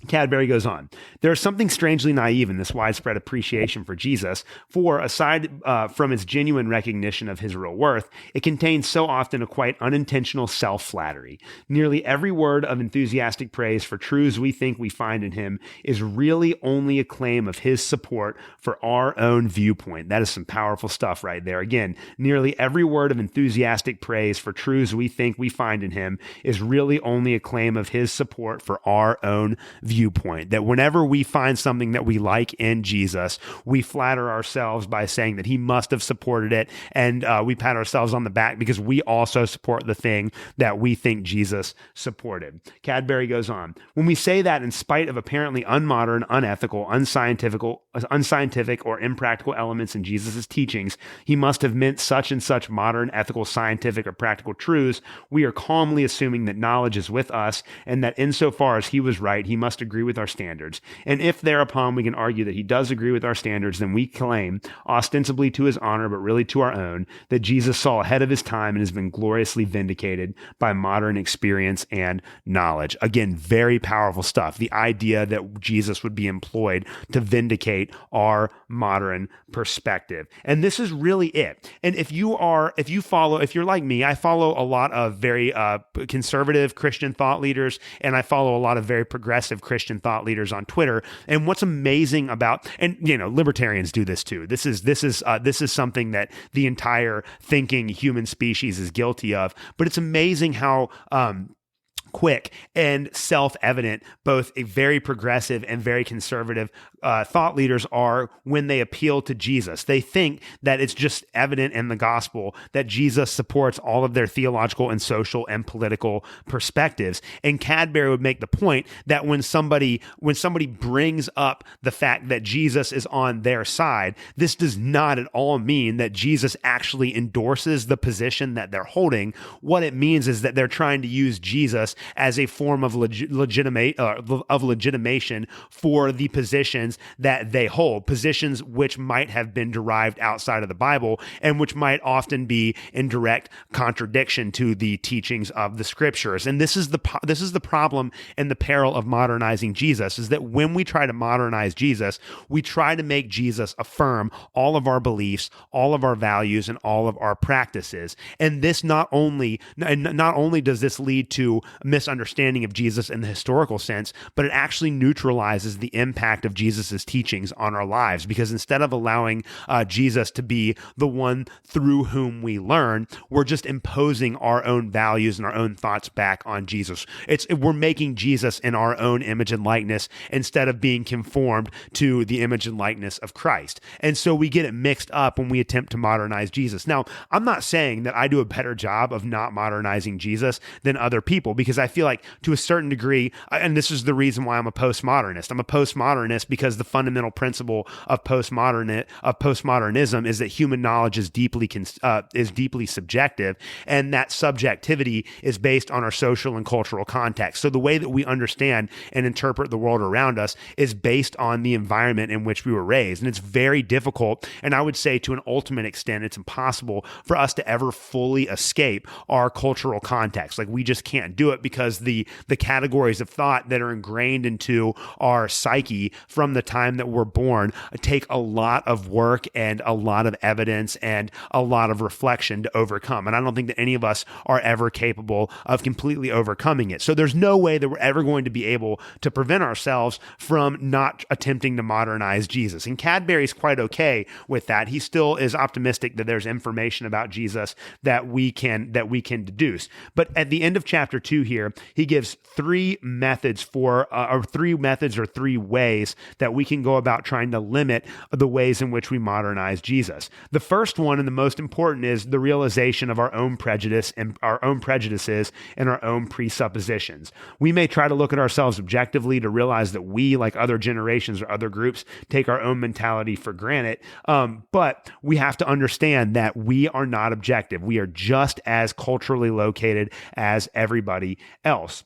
Cadbury goes on. There is something strangely naive in this widespread appreciation for Jesus, for aside from its genuine recognition of his real worth, it contains so often a quite unintentional self-flattery. Nearly every word of enthusiastic praise for truths we think we find in him is really only a claim of his support for our own viewpoint. That is some powerful stuff right there. Again, nearly every word of enthusiastic praise for truths we think we find in him is really only a claim of his support for our own viewpoint. That whenever we find something that we like in Jesus, we flatter ourselves by saying that he must have supported it, and we pat ourselves on the back because we also support the thing that we think Jesus supported. Cadbury goes on. When we say that in spite of apparently unmodern, unethical, unscientific, or impractical elements in Jesus' teachings, he must have meant such and such modern, ethical, scientific, or practical truths, we are calmly assuming that knowledge is with us, and that insofar as he was right, he must agree with our standards. And if thereupon we can argue that he does agree with our standards, then we claim, ostensibly to his honor, but really to our own, that Jesus saw ahead of his time and has been gloriously vindicated by modern experience and knowledge. Again, very powerful stuff. The idea that Jesus would be employed to vindicate our modern perspective. And this is really it. And if you're like me, I follow a lot of very conservative Christian thought leaders, and I follow a lot of very progressive Christian thought leaders on Twitter. And what's amazing about, and libertarians do this too. This is something that the entire thinking human species is guilty of. But it's amazing how quick and self-evident both a very progressive and very conservative thought leaders are when they appeal to Jesus. They think that it's just evident in the gospel that Jesus supports all of their theological and social and political perspectives. And Cadbury would make the point that when somebody brings up the fact that Jesus is on their side, this does not at all mean that Jesus actually endorses the position that they're holding. What it means is that they're trying to use Jesus as a form of legitimation for the positions that they hold, positions which might have been derived outside of the Bible and which might often be in direct contradiction to the teachings of the scriptures. And this is the problem and the peril of modernizing Jesus, is that when we try to modernize Jesus, we try to make Jesus affirm all of our beliefs, all of our values, and all of our practices. And this not only does this lead to misunderstanding of Jesus in the historical sense, but it actually neutralizes the impact of Jesus's teachings on our lives, because instead of allowing Jesus to be the one through whom we learn, we're just imposing our own values and our own thoughts back on Jesus. We're making Jesus in our own image and likeness instead of being conformed to the image and likeness of Christ. And so we get it mixed up when we attempt to modernize Jesus. Now, I'm not saying that I do a better job of not modernizing Jesus than other people, because I feel like to a certain degree, and this is the reason why I'm a postmodernist. I'm a postmodernist because the fundamental principle of postmodernism is that human knowledge is deeply subjective, and that subjectivity is based on our social and cultural context. So the way that we understand and interpret the world around us is based on the environment in which we were raised. And it's very difficult, and I would say to an ultimate extent, it's impossible for us to ever fully escape our cultural context. Like, we just can't do it, because the categories of thought that are ingrained into our psyche from the time that we're born take a lot of work and a lot of evidence and a lot of reflection to overcome. And I don't think that any of us are ever capable of completely overcoming it. So there's no way that we're ever going to be able to prevent ourselves from not attempting to modernize Jesus. And Cadbury's quite okay with that. He still is optimistic that there's information about Jesus that we can deduce. But at the end of chapter 2, here, he gives three methods or three ways that we can go about trying to limit the ways in which we modernize Jesus. The first one, and the most important, is the realization of our own prejudice and our own prejudices and our own presuppositions. We may try to look at ourselves objectively to realize that we, like other generations or other groups, take our own mentality for granted, but we have to understand that we are not objective. We are just as culturally located as everybody else.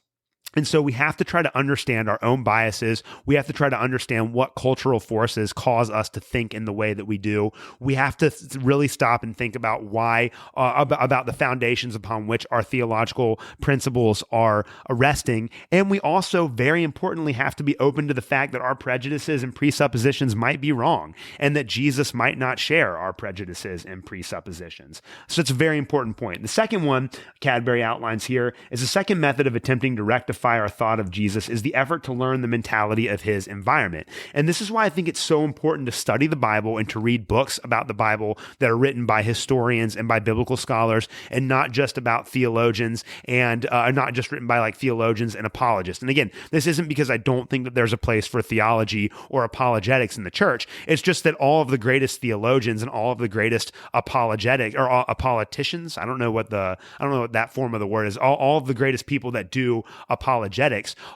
And so we have to try to understand our own biases. We have to try to understand what cultural forces cause us to think in the way that we do. We have to really stop and think about why, about the foundations upon which our theological principles are resting. And we also, very importantly, have to be open to the fact that our prejudices and presuppositions might be wrong, and that Jesus might not share our prejudices and presuppositions. So it's a very important point. The second one Cadbury outlines here is the second method of attempting to rectify our thought of Jesus is the effort to learn the mentality of his environment. And this is why I think it's so important to study the Bible and to read books about the Bible that are written by historians and by biblical scholars, and not just about theologians, and not just written by like theologians and apologists. And again, this isn't because I don't think that there's a place for theology or apologetics in the church. It's just that all of the greatest theologians and all of the greatest politicians, I don't know what that form of the word is, all of the greatest people that do apologetics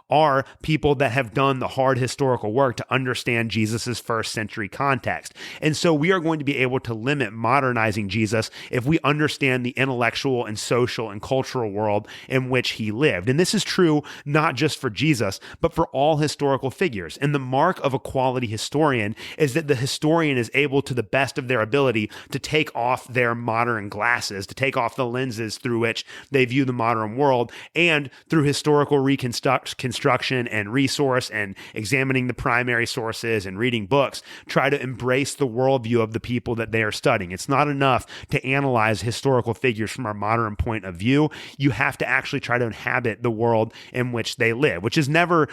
are people that have done the hard historical work to understand Jesus's first century context. And so we are going to be able to limit modernizing Jesus if we understand the intellectual and social and cultural world in which he lived. And this is true not just for Jesus, but for all historical figures. And the mark of a quality historian is that the historian is able, to the best of their ability, to take off their modern glasses, to take off the lenses through which they view the modern world, and through historical reconstruction and resource and examining the primary sources and reading books, try to embrace the worldview of the people that they are studying. It's not enough to analyze historical figures from our modern point of view. You have to actually try to inhabit the world in which they live, it's never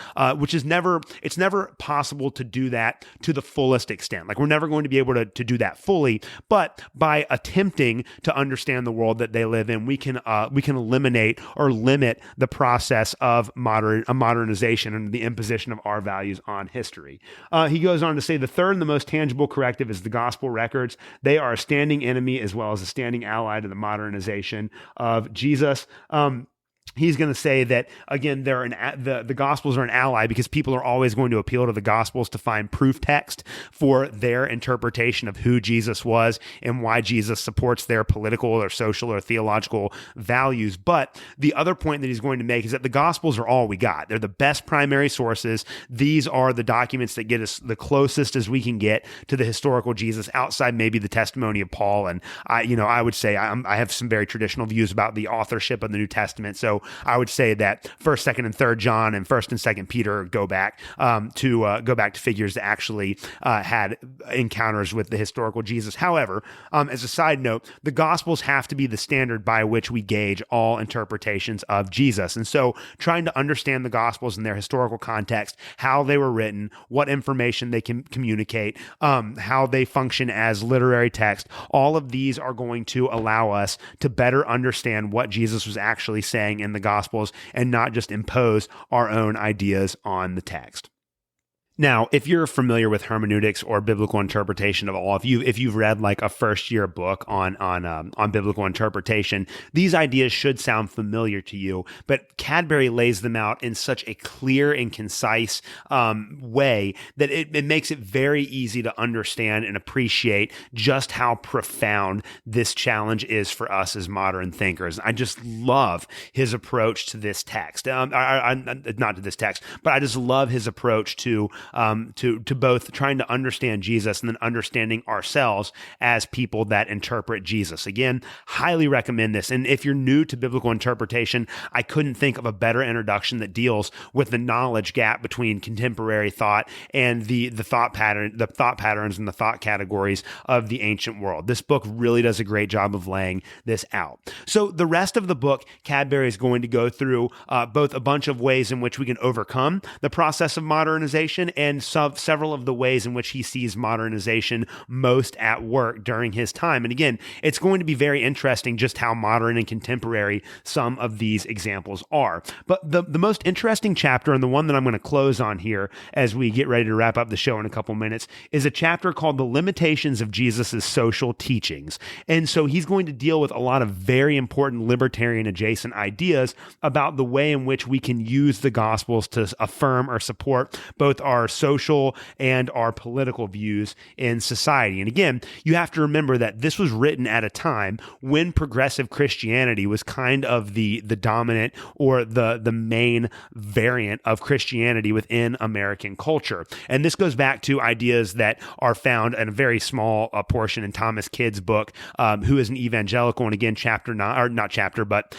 possible to do that to the fullest extent. Like, we're never going to be able to do that fully, but by attempting to understand the world that they live in, we can eliminate or limit the process of modernization and the imposition of our values on history. He goes on to say the third and the most tangible corrective is the gospel records. They are a standing enemy as well as a standing ally to the modernization of Jesus. He's going to say that, again, the Gospels are an ally because people are always going to appeal to the Gospels to find proof text for their interpretation of who Jesus was and why Jesus supports their political or social or theological values. But the other point that he's going to make is that the Gospels are all we got. They're the best primary sources. These are the documents that get us the closest as we can get to the historical Jesus, outside maybe the testimony of Paul. And I would say I have some very traditional views about the authorship of the New Testament. So I would say that 1st, 2nd, and 3rd John and 1st and 2nd Peter go back to figures that actually had encounters with the historical Jesus. However, as a side note, the Gospels have to be the standard by which we gauge all interpretations of Jesus. And so trying to understand the Gospels in their historical context, how they were written, what information they can communicate, how they function as literary text, all of these are going to allow us to better understand what Jesus was actually saying in the Gospels and not just impose our own ideas on the text. Now, if you're familiar with hermeneutics or biblical interpretation at all, if you've read like a first-year book on biblical interpretation, these ideas should sound familiar to you. But Cadbury lays them out in such a clear and concise way that it makes it very easy to understand and appreciate just how profound this challenge is for us as modern thinkers. I just love his approach to this text. Not to this text, but I just love his approach to both trying to understand Jesus and then understanding ourselves as people that interpret Jesus. Again, highly recommend this. And if you're new to biblical interpretation, I couldn't think of a better introduction that deals with the knowledge gap between contemporary thought and the thought patterns and the thought categories of the ancient world. This book really does a great job of laying this out. So the rest of the book, Cadbury is going to go through both a bunch of ways in which we can overcome the process of modernization and several of the ways in which he sees modernization most at work during his time. And again, it's going to be very interesting just how modern and contemporary some of these examples are. But the most interesting chapter, and the one that I'm going to close on here as we get ready to wrap up the show in a couple minutes, is a chapter called The Limitations of Jesus' Social Teachings. And so he's going to deal with a lot of very important libertarian adjacent ideas about the way in which we can use the Gospels to affirm or support both our social and our political views in society. And again, you have to remember that this was written at a time when progressive Christianity was kind of the dominant or the main variant of Christianity within American culture. And this goes back to ideas that are found in a very small portion in Thomas Kidd's book, Who is an Evangelical? And again, chapter 9, or not chapter, but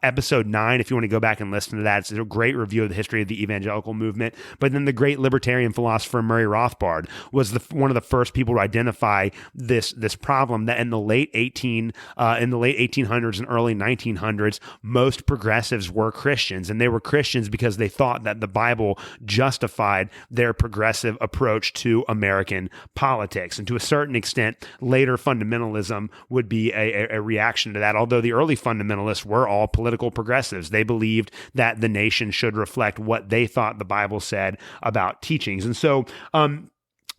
episode 9, if you want to go back and listen to that. It's a great review of the history of the evangelical movement. But then the great libertarian philosopher Murray Rothbard was one of the first people to identify this problem that in the late 1800s and early 1900s, most progressives were Christians, and they were Christians because they thought that the Bible justified their progressive approach to American politics. And to a certain extent, later fundamentalism would be a reaction to that, although the early fundamentalists were all political progressives. They believed that the nation should reflect what they thought the Bible said about teachings. And so,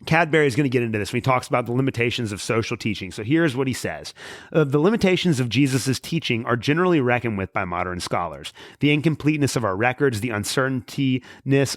Cadbury is going to get into this when he talks about the limitations of social teaching. So here's what he says. The limitations of Jesus' teaching are generally reckoned with by modern scholars. The incompleteness of our records, the uncertainness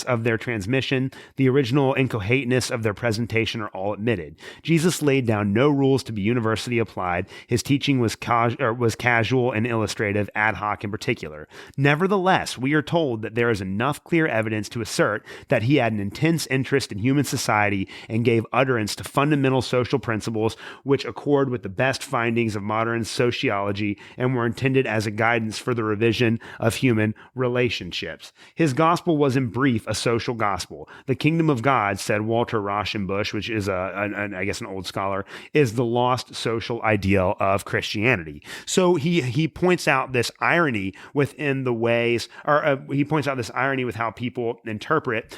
of their transmission, the original incoherentness of their presentation are all admitted. Jesus laid down no rules to be universally applied. His teaching was casual and illustrative, ad hoc in particular. Nevertheless, we are told that there is enough clear evidence to assert that he had an intense interest in human society and gave utterance to fundamental social principles which accord with the best findings of modern sociology and were intended as a guidance for the revision of human relationships. His gospel was in brief a social gospel. The kingdom of God, said Walter Rauschenbusch, which is an old scholar, is the lost social ideal of Christianity. So he points out this irony within the ways, he points out this irony with how people interpret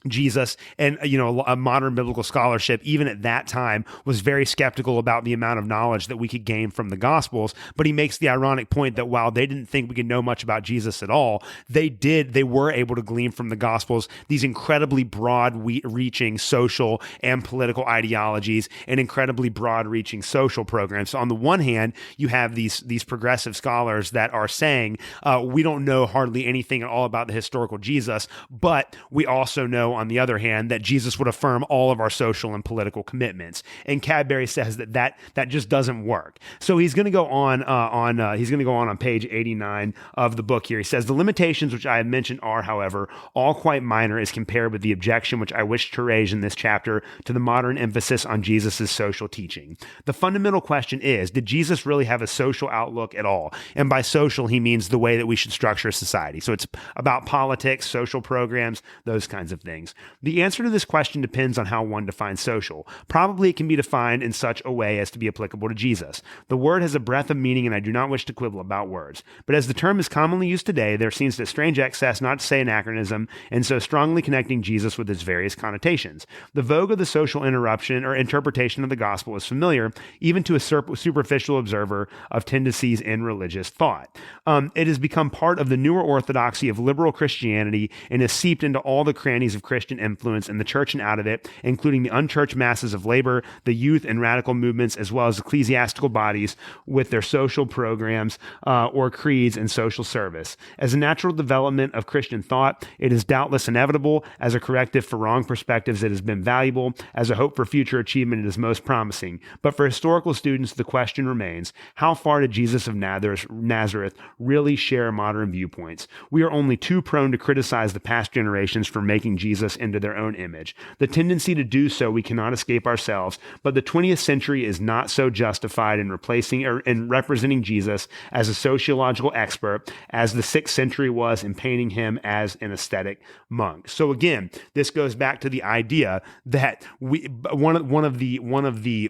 Jesus, and a modern biblical scholarship, even at that time, was very skeptical about the amount of knowledge that we could gain from the Gospels. But he makes the ironic point that while they didn't think we could know much about Jesus at all, they were able to glean from the Gospels these incredibly broad-reaching social and political ideologies and incredibly broad-reaching social programs. So on the one hand, you have these progressive scholars that are saying, we don't know hardly anything at all about the historical Jesus, but we also know, on the other hand, that Jesus would affirm all of our social and political commitments. And Cadbury says that just doesn't work. So he's going to go on page 89 of the book here. He says, the limitations which I have mentioned are, however, all quite minor as compared with the objection which I wish to raise in this chapter to the modern emphasis on Jesus' social teaching. The fundamental question is, did Jesus really have a social outlook at all? And by social, he means the way that we should structure society. So it's about politics, social programs, those kinds of things. The answer to this question depends on how one defines social. Probably it can be defined in such a way as to be applicable to Jesus. The word has a breadth of meaning, and I do not wish to quibble about words. But as the term is commonly used today, there seems a strange excess, not to say anachronism, and so strongly connecting Jesus with its various connotations. The vogue of the social interruption or interpretation of the gospel is familiar, even to a superficial observer of tendencies in religious thought. It has become part of the newer orthodoxy of liberal Christianity and is seeped into all the crannies of Christian influence in the church and out of it, including the unchurched masses of labor, the youth and radical movements, as well as ecclesiastical bodies with their social programs or creeds and social service. As a natural development of Christian thought, it is doubtless inevitable. As a corrective for wrong perspectives, it has been valuable. As a hope for future achievement, it is most promising. But for historical students, the question remains, how far did Jesus of Nazareth really share modern viewpoints? We are only too prone to criticize the past generations for making Jesus into their own image. The tendency to do so we cannot escape ourselves, but the 20th century is not so justified in replacing or in representing Jesus as a sociological expert as the 6th century was in painting him as an aesthetic monk. So again, this goes back to the idea that one of the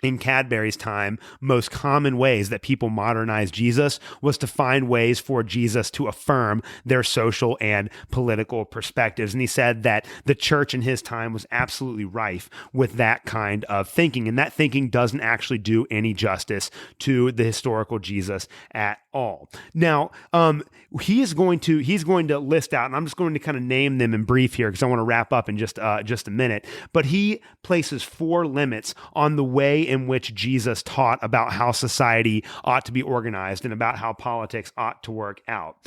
in Cadbury's time, most common ways that people modernized Jesus was to find ways for Jesus to affirm their social and political perspectives. And he said that the church in his time was absolutely rife with that kind of thinking. And that thinking doesn't actually do any justice to the historical Jesus at all. Now, he's going to list out, and I'm just going to kind of name them in brief here because I want to wrap up in just a minute. But he places 4 limits on the way in which Jesus taught about how society ought to be organized and about how politics ought to work out.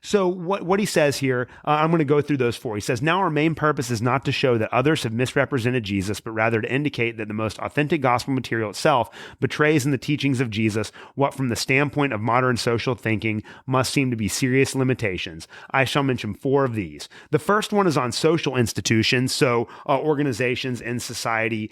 So what he says here, I'm going to go through those 4. He says, now our main purpose is not to show that others have misrepresented Jesus, but rather to indicate that the most authentic gospel material itself betrays in the teachings of Jesus what from the standpoint of modern social thinking must seem to be serious limitations. I shall mention 4 of these. The first one is on social institutions, so organizations in society.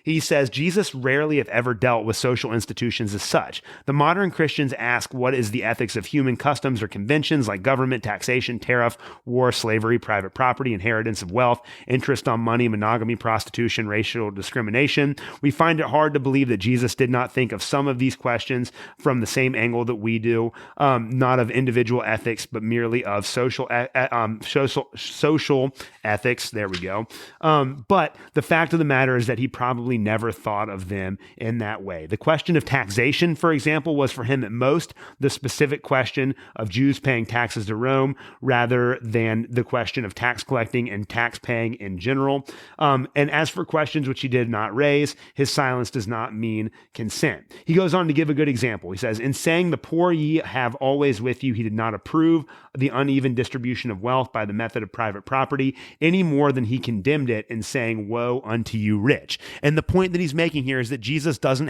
He says, Jesus rarely, if ever, dealt with social institutions as such. The modern Christians ask what is the ethics of human customs or conventions like government, taxation, tariff, war, slavery, private property, inheritance of wealth, interest on money, monogamy, prostitution, racial discrimination. We find it hard to believe that Jesus did not think of some of these questions from the same angle that we do, not of individual ethics, but merely of social ethics. There we go. But the fact of the matter is that he probably never thought of them in that way. The question of taxation, for example, was for him at most the specific question of Jews paying taxes to Rome rather than the question of tax collecting and tax paying in general. And as for questions which he did not raise, his silence does not mean consent. He goes on to give a good example. He says, in saying the poor ye have always with you, he did not approve the uneven distribution of wealth by the method of private property any more than he condemned it in saying, woe unto you rich. And the point that he's making here is that Jesus doesn't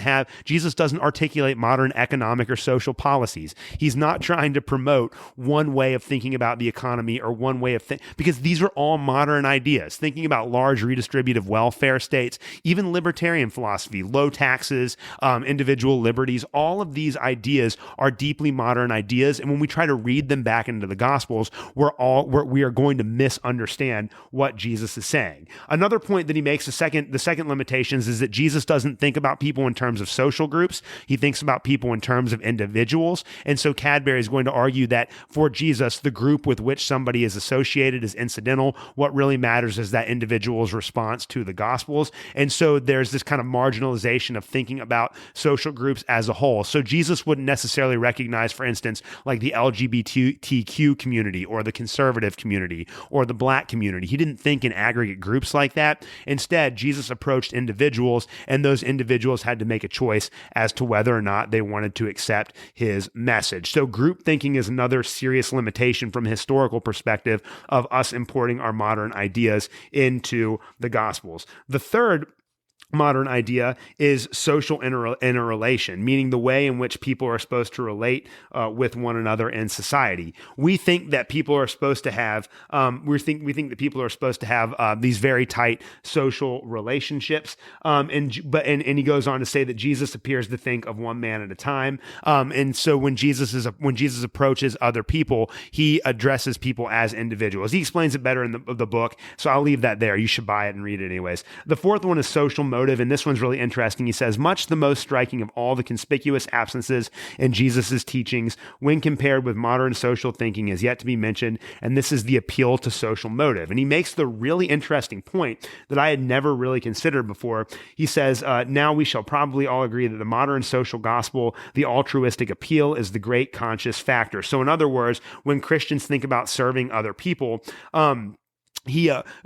articulate modern economic or social policies. He's not trying to promote one way of thinking about the economy or one way of because these are all modern ideas. Thinking about large redistributive welfare states, even libertarian philosophy, low taxes, individual liberties, all of these ideas are deeply modern ideas. And when we try to read them back into the Gospels, we are going to misunderstand what Jesus is saying. Another point that he makes, the second limitations, is that Jesus doesn't think about people in terms of social groups. He thinks about people in terms of individuals. And so Cadbury is going to argue that for Jesus, the group with which somebody is associated is incidental. What really matters is that individual's response to the Gospels. And so there's this kind of marginalization of thinking about social groups as a whole. So Jesus wouldn't necessarily recognize, for instance, like the LGBTQ community or the conservative community or the Black community. He didn't think in aggregate groups like that. Instead, Jesus approached individuals, and those individuals had to make a choice as to whether or not they wanted to accept his message. So group thinking is another serious limitation from a historical perspective of us importing our modern ideas into the Gospels. The third modern idea is social interrelation, meaning the way in which people are supposed to relate with one another in society. We think that people are supposed to have we think that people are supposed to have these very tight social relationships. And he goes on to say that Jesus appears to think of one man at a time. And so when Jesus approaches other people, he addresses people as individuals. He explains it better in the book, so I'll leave that there. You should buy it and read it anyways. The fourth one is social motive, and this one's really interesting. He says, much the most striking of all the conspicuous absences in Jesus's teachings when compared with modern social thinking is yet to be mentioned, and this is the appeal to social motive. And he makes the really interesting point that I had never really considered before. He says, now we shall probably all agree that the modern social gospel, the altruistic appeal, is the great conscious factor. So in other words, when Christians think about serving other people,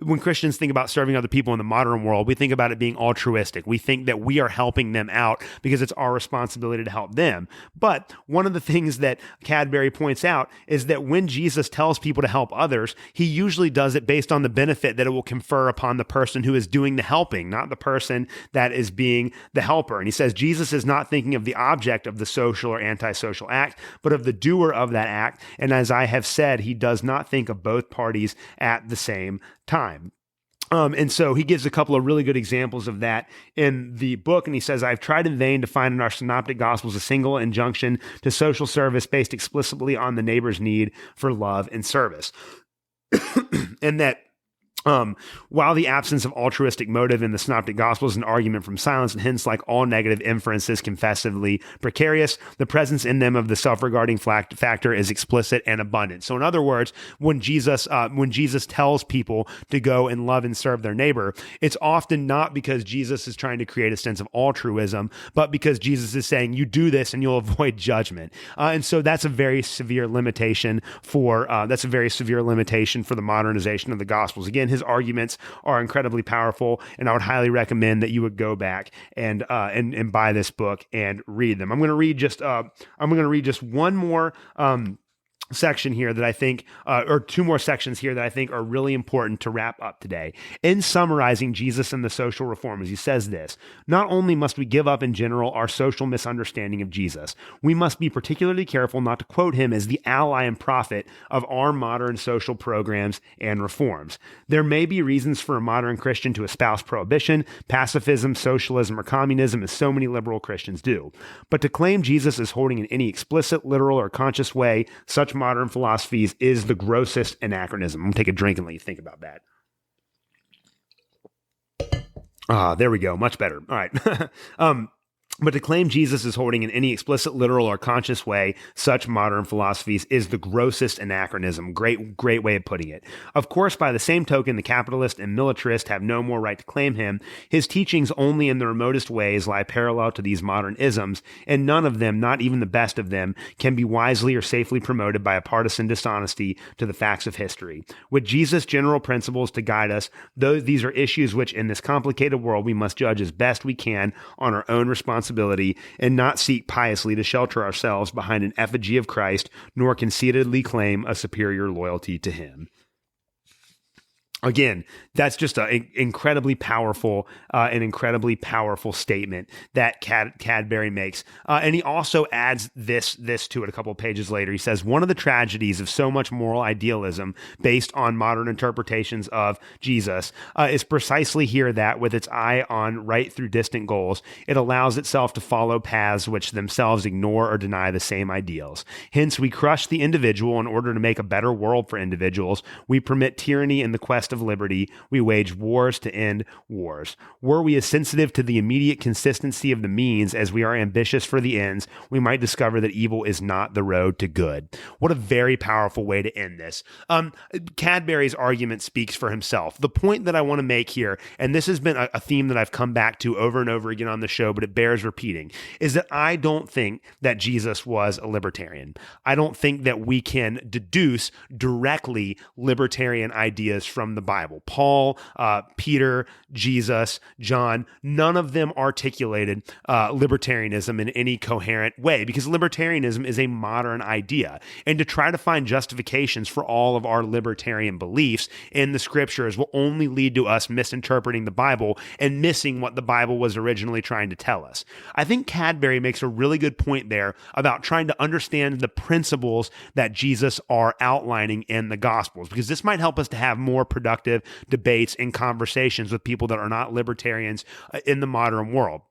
when Christians think about serving other people in the modern world, we think about it being altruistic. We think that we are helping them out because it's our responsibility to help them. But one of the things that Cadbury points out is that when Jesus tells people to help others, he usually does it based on the benefit that it will confer upon the person who is doing the helping, not the person that is being the helper. And he says Jesus is not thinking of the object of the social or antisocial act, but of the doer of that act. And as I have said, he does not think of both parties at the same time. And so he gives a couple of really good examples of that in the book. And he says, I've tried in vain to find in our synoptic gospels a single injunction to social service based explicitly on the neighbor's need for love and service. And that While the absence of altruistic motive in the Synoptic Gospels is an argument from silence and hence, like all negative inferences, confessively precarious, the presence in them of the self-regarding factor is explicit and abundant. So in other words, when Jesus tells people to go and love and serve their neighbor, it's often not because Jesus is trying to create a sense of altruism, but because Jesus is saying, you do this and you'll avoid judgment. And so that's a very severe limitation for the modernization of the Gospels. Again, his arguments are incredibly powerful, and I would highly recommend that you would go back and buy this book and read them. I'm going to read just one more section here that I think, or two more sections here that I think are really important to wrap up today. In summarizing Jesus and the social reformers, he says this: not only must we give up in general our social misunderstanding of Jesus, we must be particularly careful not to quote him as the ally and prophet of our modern social programs and reforms. There may be reasons for a modern Christian to espouse prohibition, pacifism, socialism, or communism, as so many liberal Christians do. But to claim Jesus as holding in any explicit, literal, or conscious way such modern philosophies is the grossest anachronism. I'm going to take a drink and let you think about that. There we go. Much better. All right. But to claim Jesus is holding in any explicit, literal, or conscious way such modern philosophies is the grossest anachronism. Great way of putting it. Of course, by the same token, the capitalist and militarist have no more right to claim him. His teachings only in the remotest ways lie parallel to these modern isms, and none of them, not even the best of them, can be wisely or safely promoted by a partisan dishonesty to the facts of history. With Jesus' general principles to guide us, though these are issues which in this complicated world we must judge as best we can on our own responsibility, and not seek piously to shelter ourselves behind an effigy of Christ, nor conceitedly claim a superior loyalty to him. Again, that's just an incredibly powerful statement that Cadbury makes. And he also adds this to it a couple of pages later. He says, one of the tragedies of so much moral idealism based on modern interpretations of Jesus is precisely here that, with its eye on right through distant goals, it allows itself to follow paths which themselves ignore or deny the same ideals. Hence, we crush the individual in order to make a better world for individuals. We permit tyranny in the quest of liberty. We wage wars to end wars. Were we as sensitive to the immediate consistency of the means as we are ambitious for the ends, we might discover that evil is not the road to good. What a very powerful way to end this. Cadbury's argument speaks for himself. The point that I want to make here, and this has been a theme that I've come back to over and over again on the show, but it bears repeating, is that I don't think that Jesus was a libertarian. I don't think that we can deduce directly libertarian ideas from the Bible. Paul, Peter, Jesus, John, none of them articulated libertarianism in any coherent way, because libertarianism is a modern idea. And to try to find justifications for all of our libertarian beliefs in the scriptures will only lead to us misinterpreting the Bible and missing what the Bible was originally trying to tell us. I think Cadbury makes a really good point there about trying to understand the principles that Jesus are outlining in the Gospels, because this might help us to have more productive debates and conversations with people that are not libertarians in the modern world.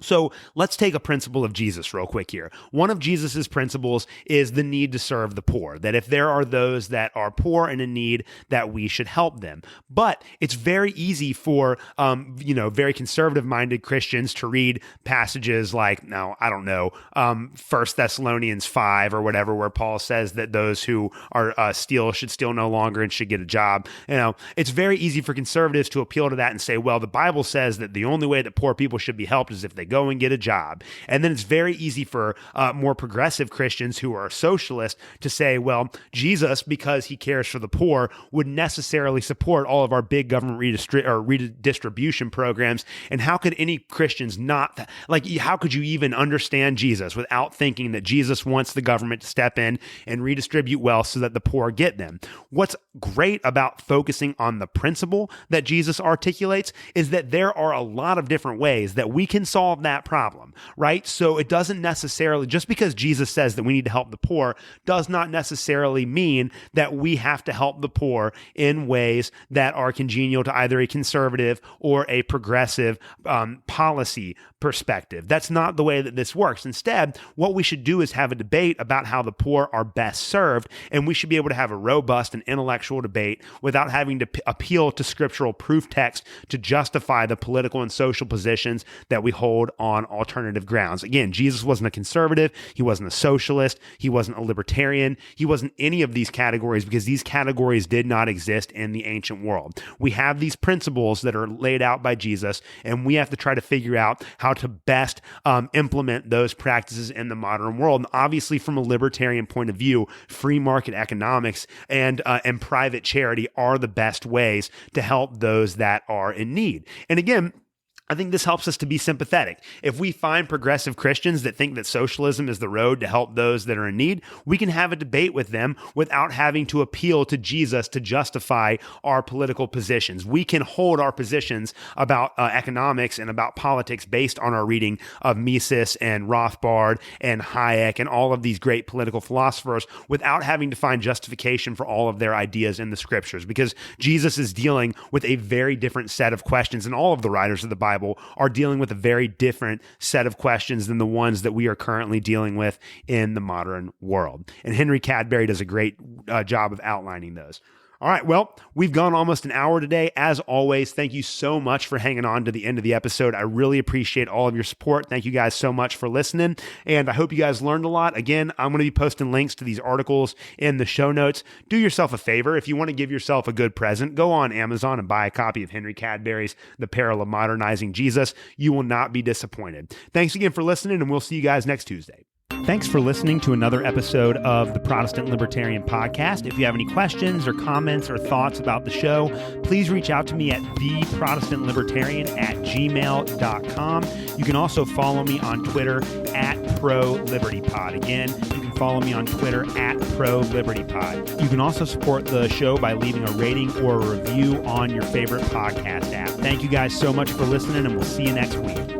So let's take a principle of Jesus real quick here. One of Jesus's principles is the need to serve the poor, that if there are those that are poor and in need, that we should help them. But it's very easy for, very conservative-minded Christians to read passages like, 1 Thessalonians 5 or whatever, where Paul says that those who are steal should steal no longer and should get a job. It's very easy for conservatives to appeal to that and say, well, the Bible says that the only way that poor people should be helped is if they go and get a job. And then it's very easy for more progressive Christians who are socialists to say, well, Jesus, because he cares for the poor, would necessarily support all of our big government redistribution programs. And how could any Christians not, how could you even understand Jesus without thinking that Jesus wants the government to step in and redistribute wealth so that the poor get them? What's great about focusing on the principle that Jesus articulates is that there are a lot of different ways that we can solve solve that problem, right? So it doesn't necessarily, just because Jesus says that we need to help the poor, does not necessarily mean that we have to help the poor in ways that are congenial to either a conservative or a progressive policy perspective. That's not the way that this works. Instead, what we should do is have a debate about how the poor are best served, and we should be able to have a robust and intellectual debate without having to appeal to scriptural proof text to justify the political and social positions that we hold on alternative grounds. Again, Jesus wasn't a conservative, he wasn't a socialist, he wasn't a libertarian, he wasn't any of these categories, because these categories did not exist in the ancient world. We have these principles that are laid out by Jesus, and we have to try to figure out how to best implement those practices in the modern world. And obviously, from a libertarian point of view, free market economics and private charity are the best ways to help those that are in need. And again, I think this helps us to be sympathetic. If we find progressive Christians that think that socialism is the road to help those that are in need, we can have a debate with them without having to appeal to Jesus to justify our political positions. We can hold our positions about economics and about politics based on our reading of Mises and Rothbard and Hayek and all of these great political philosophers without having to find justification for all of their ideas in the scriptures, because Jesus is dealing with a very different set of questions, and all of the writers of the Bible are dealing with a very different set of questions than the ones that we are currently dealing with in the modern world. And Henry Cadbury does a great job of outlining those. All right, well, we've gone almost an hour today. As always, thank you so much for hanging on to the end of the episode. I really appreciate all of your support. Thank you guys so much for listening, and I hope you guys learned a lot. Again, I'm going to be posting links to these articles in the show notes. Do yourself a favor. If you want to give yourself a good present, go on Amazon and buy a copy of Henry Cadbury's The Peril of Modernizing Jesus. You will not be disappointed. Thanks again for listening, and we'll see you guys next Tuesday. Thanks for listening to another episode of the Protestant Libertarian Podcast. If you have any questions or comments or thoughts about the show, please reach out to me at theprotestantlibertarian@gmail.com. You can also follow me on Twitter @ProLibertyPod. Again, you can follow me on Twitter @ProLibertyPod. You can also support the show by leaving a rating or a review on your favorite podcast app. Thank you guys so much for listening, and we'll see you next week.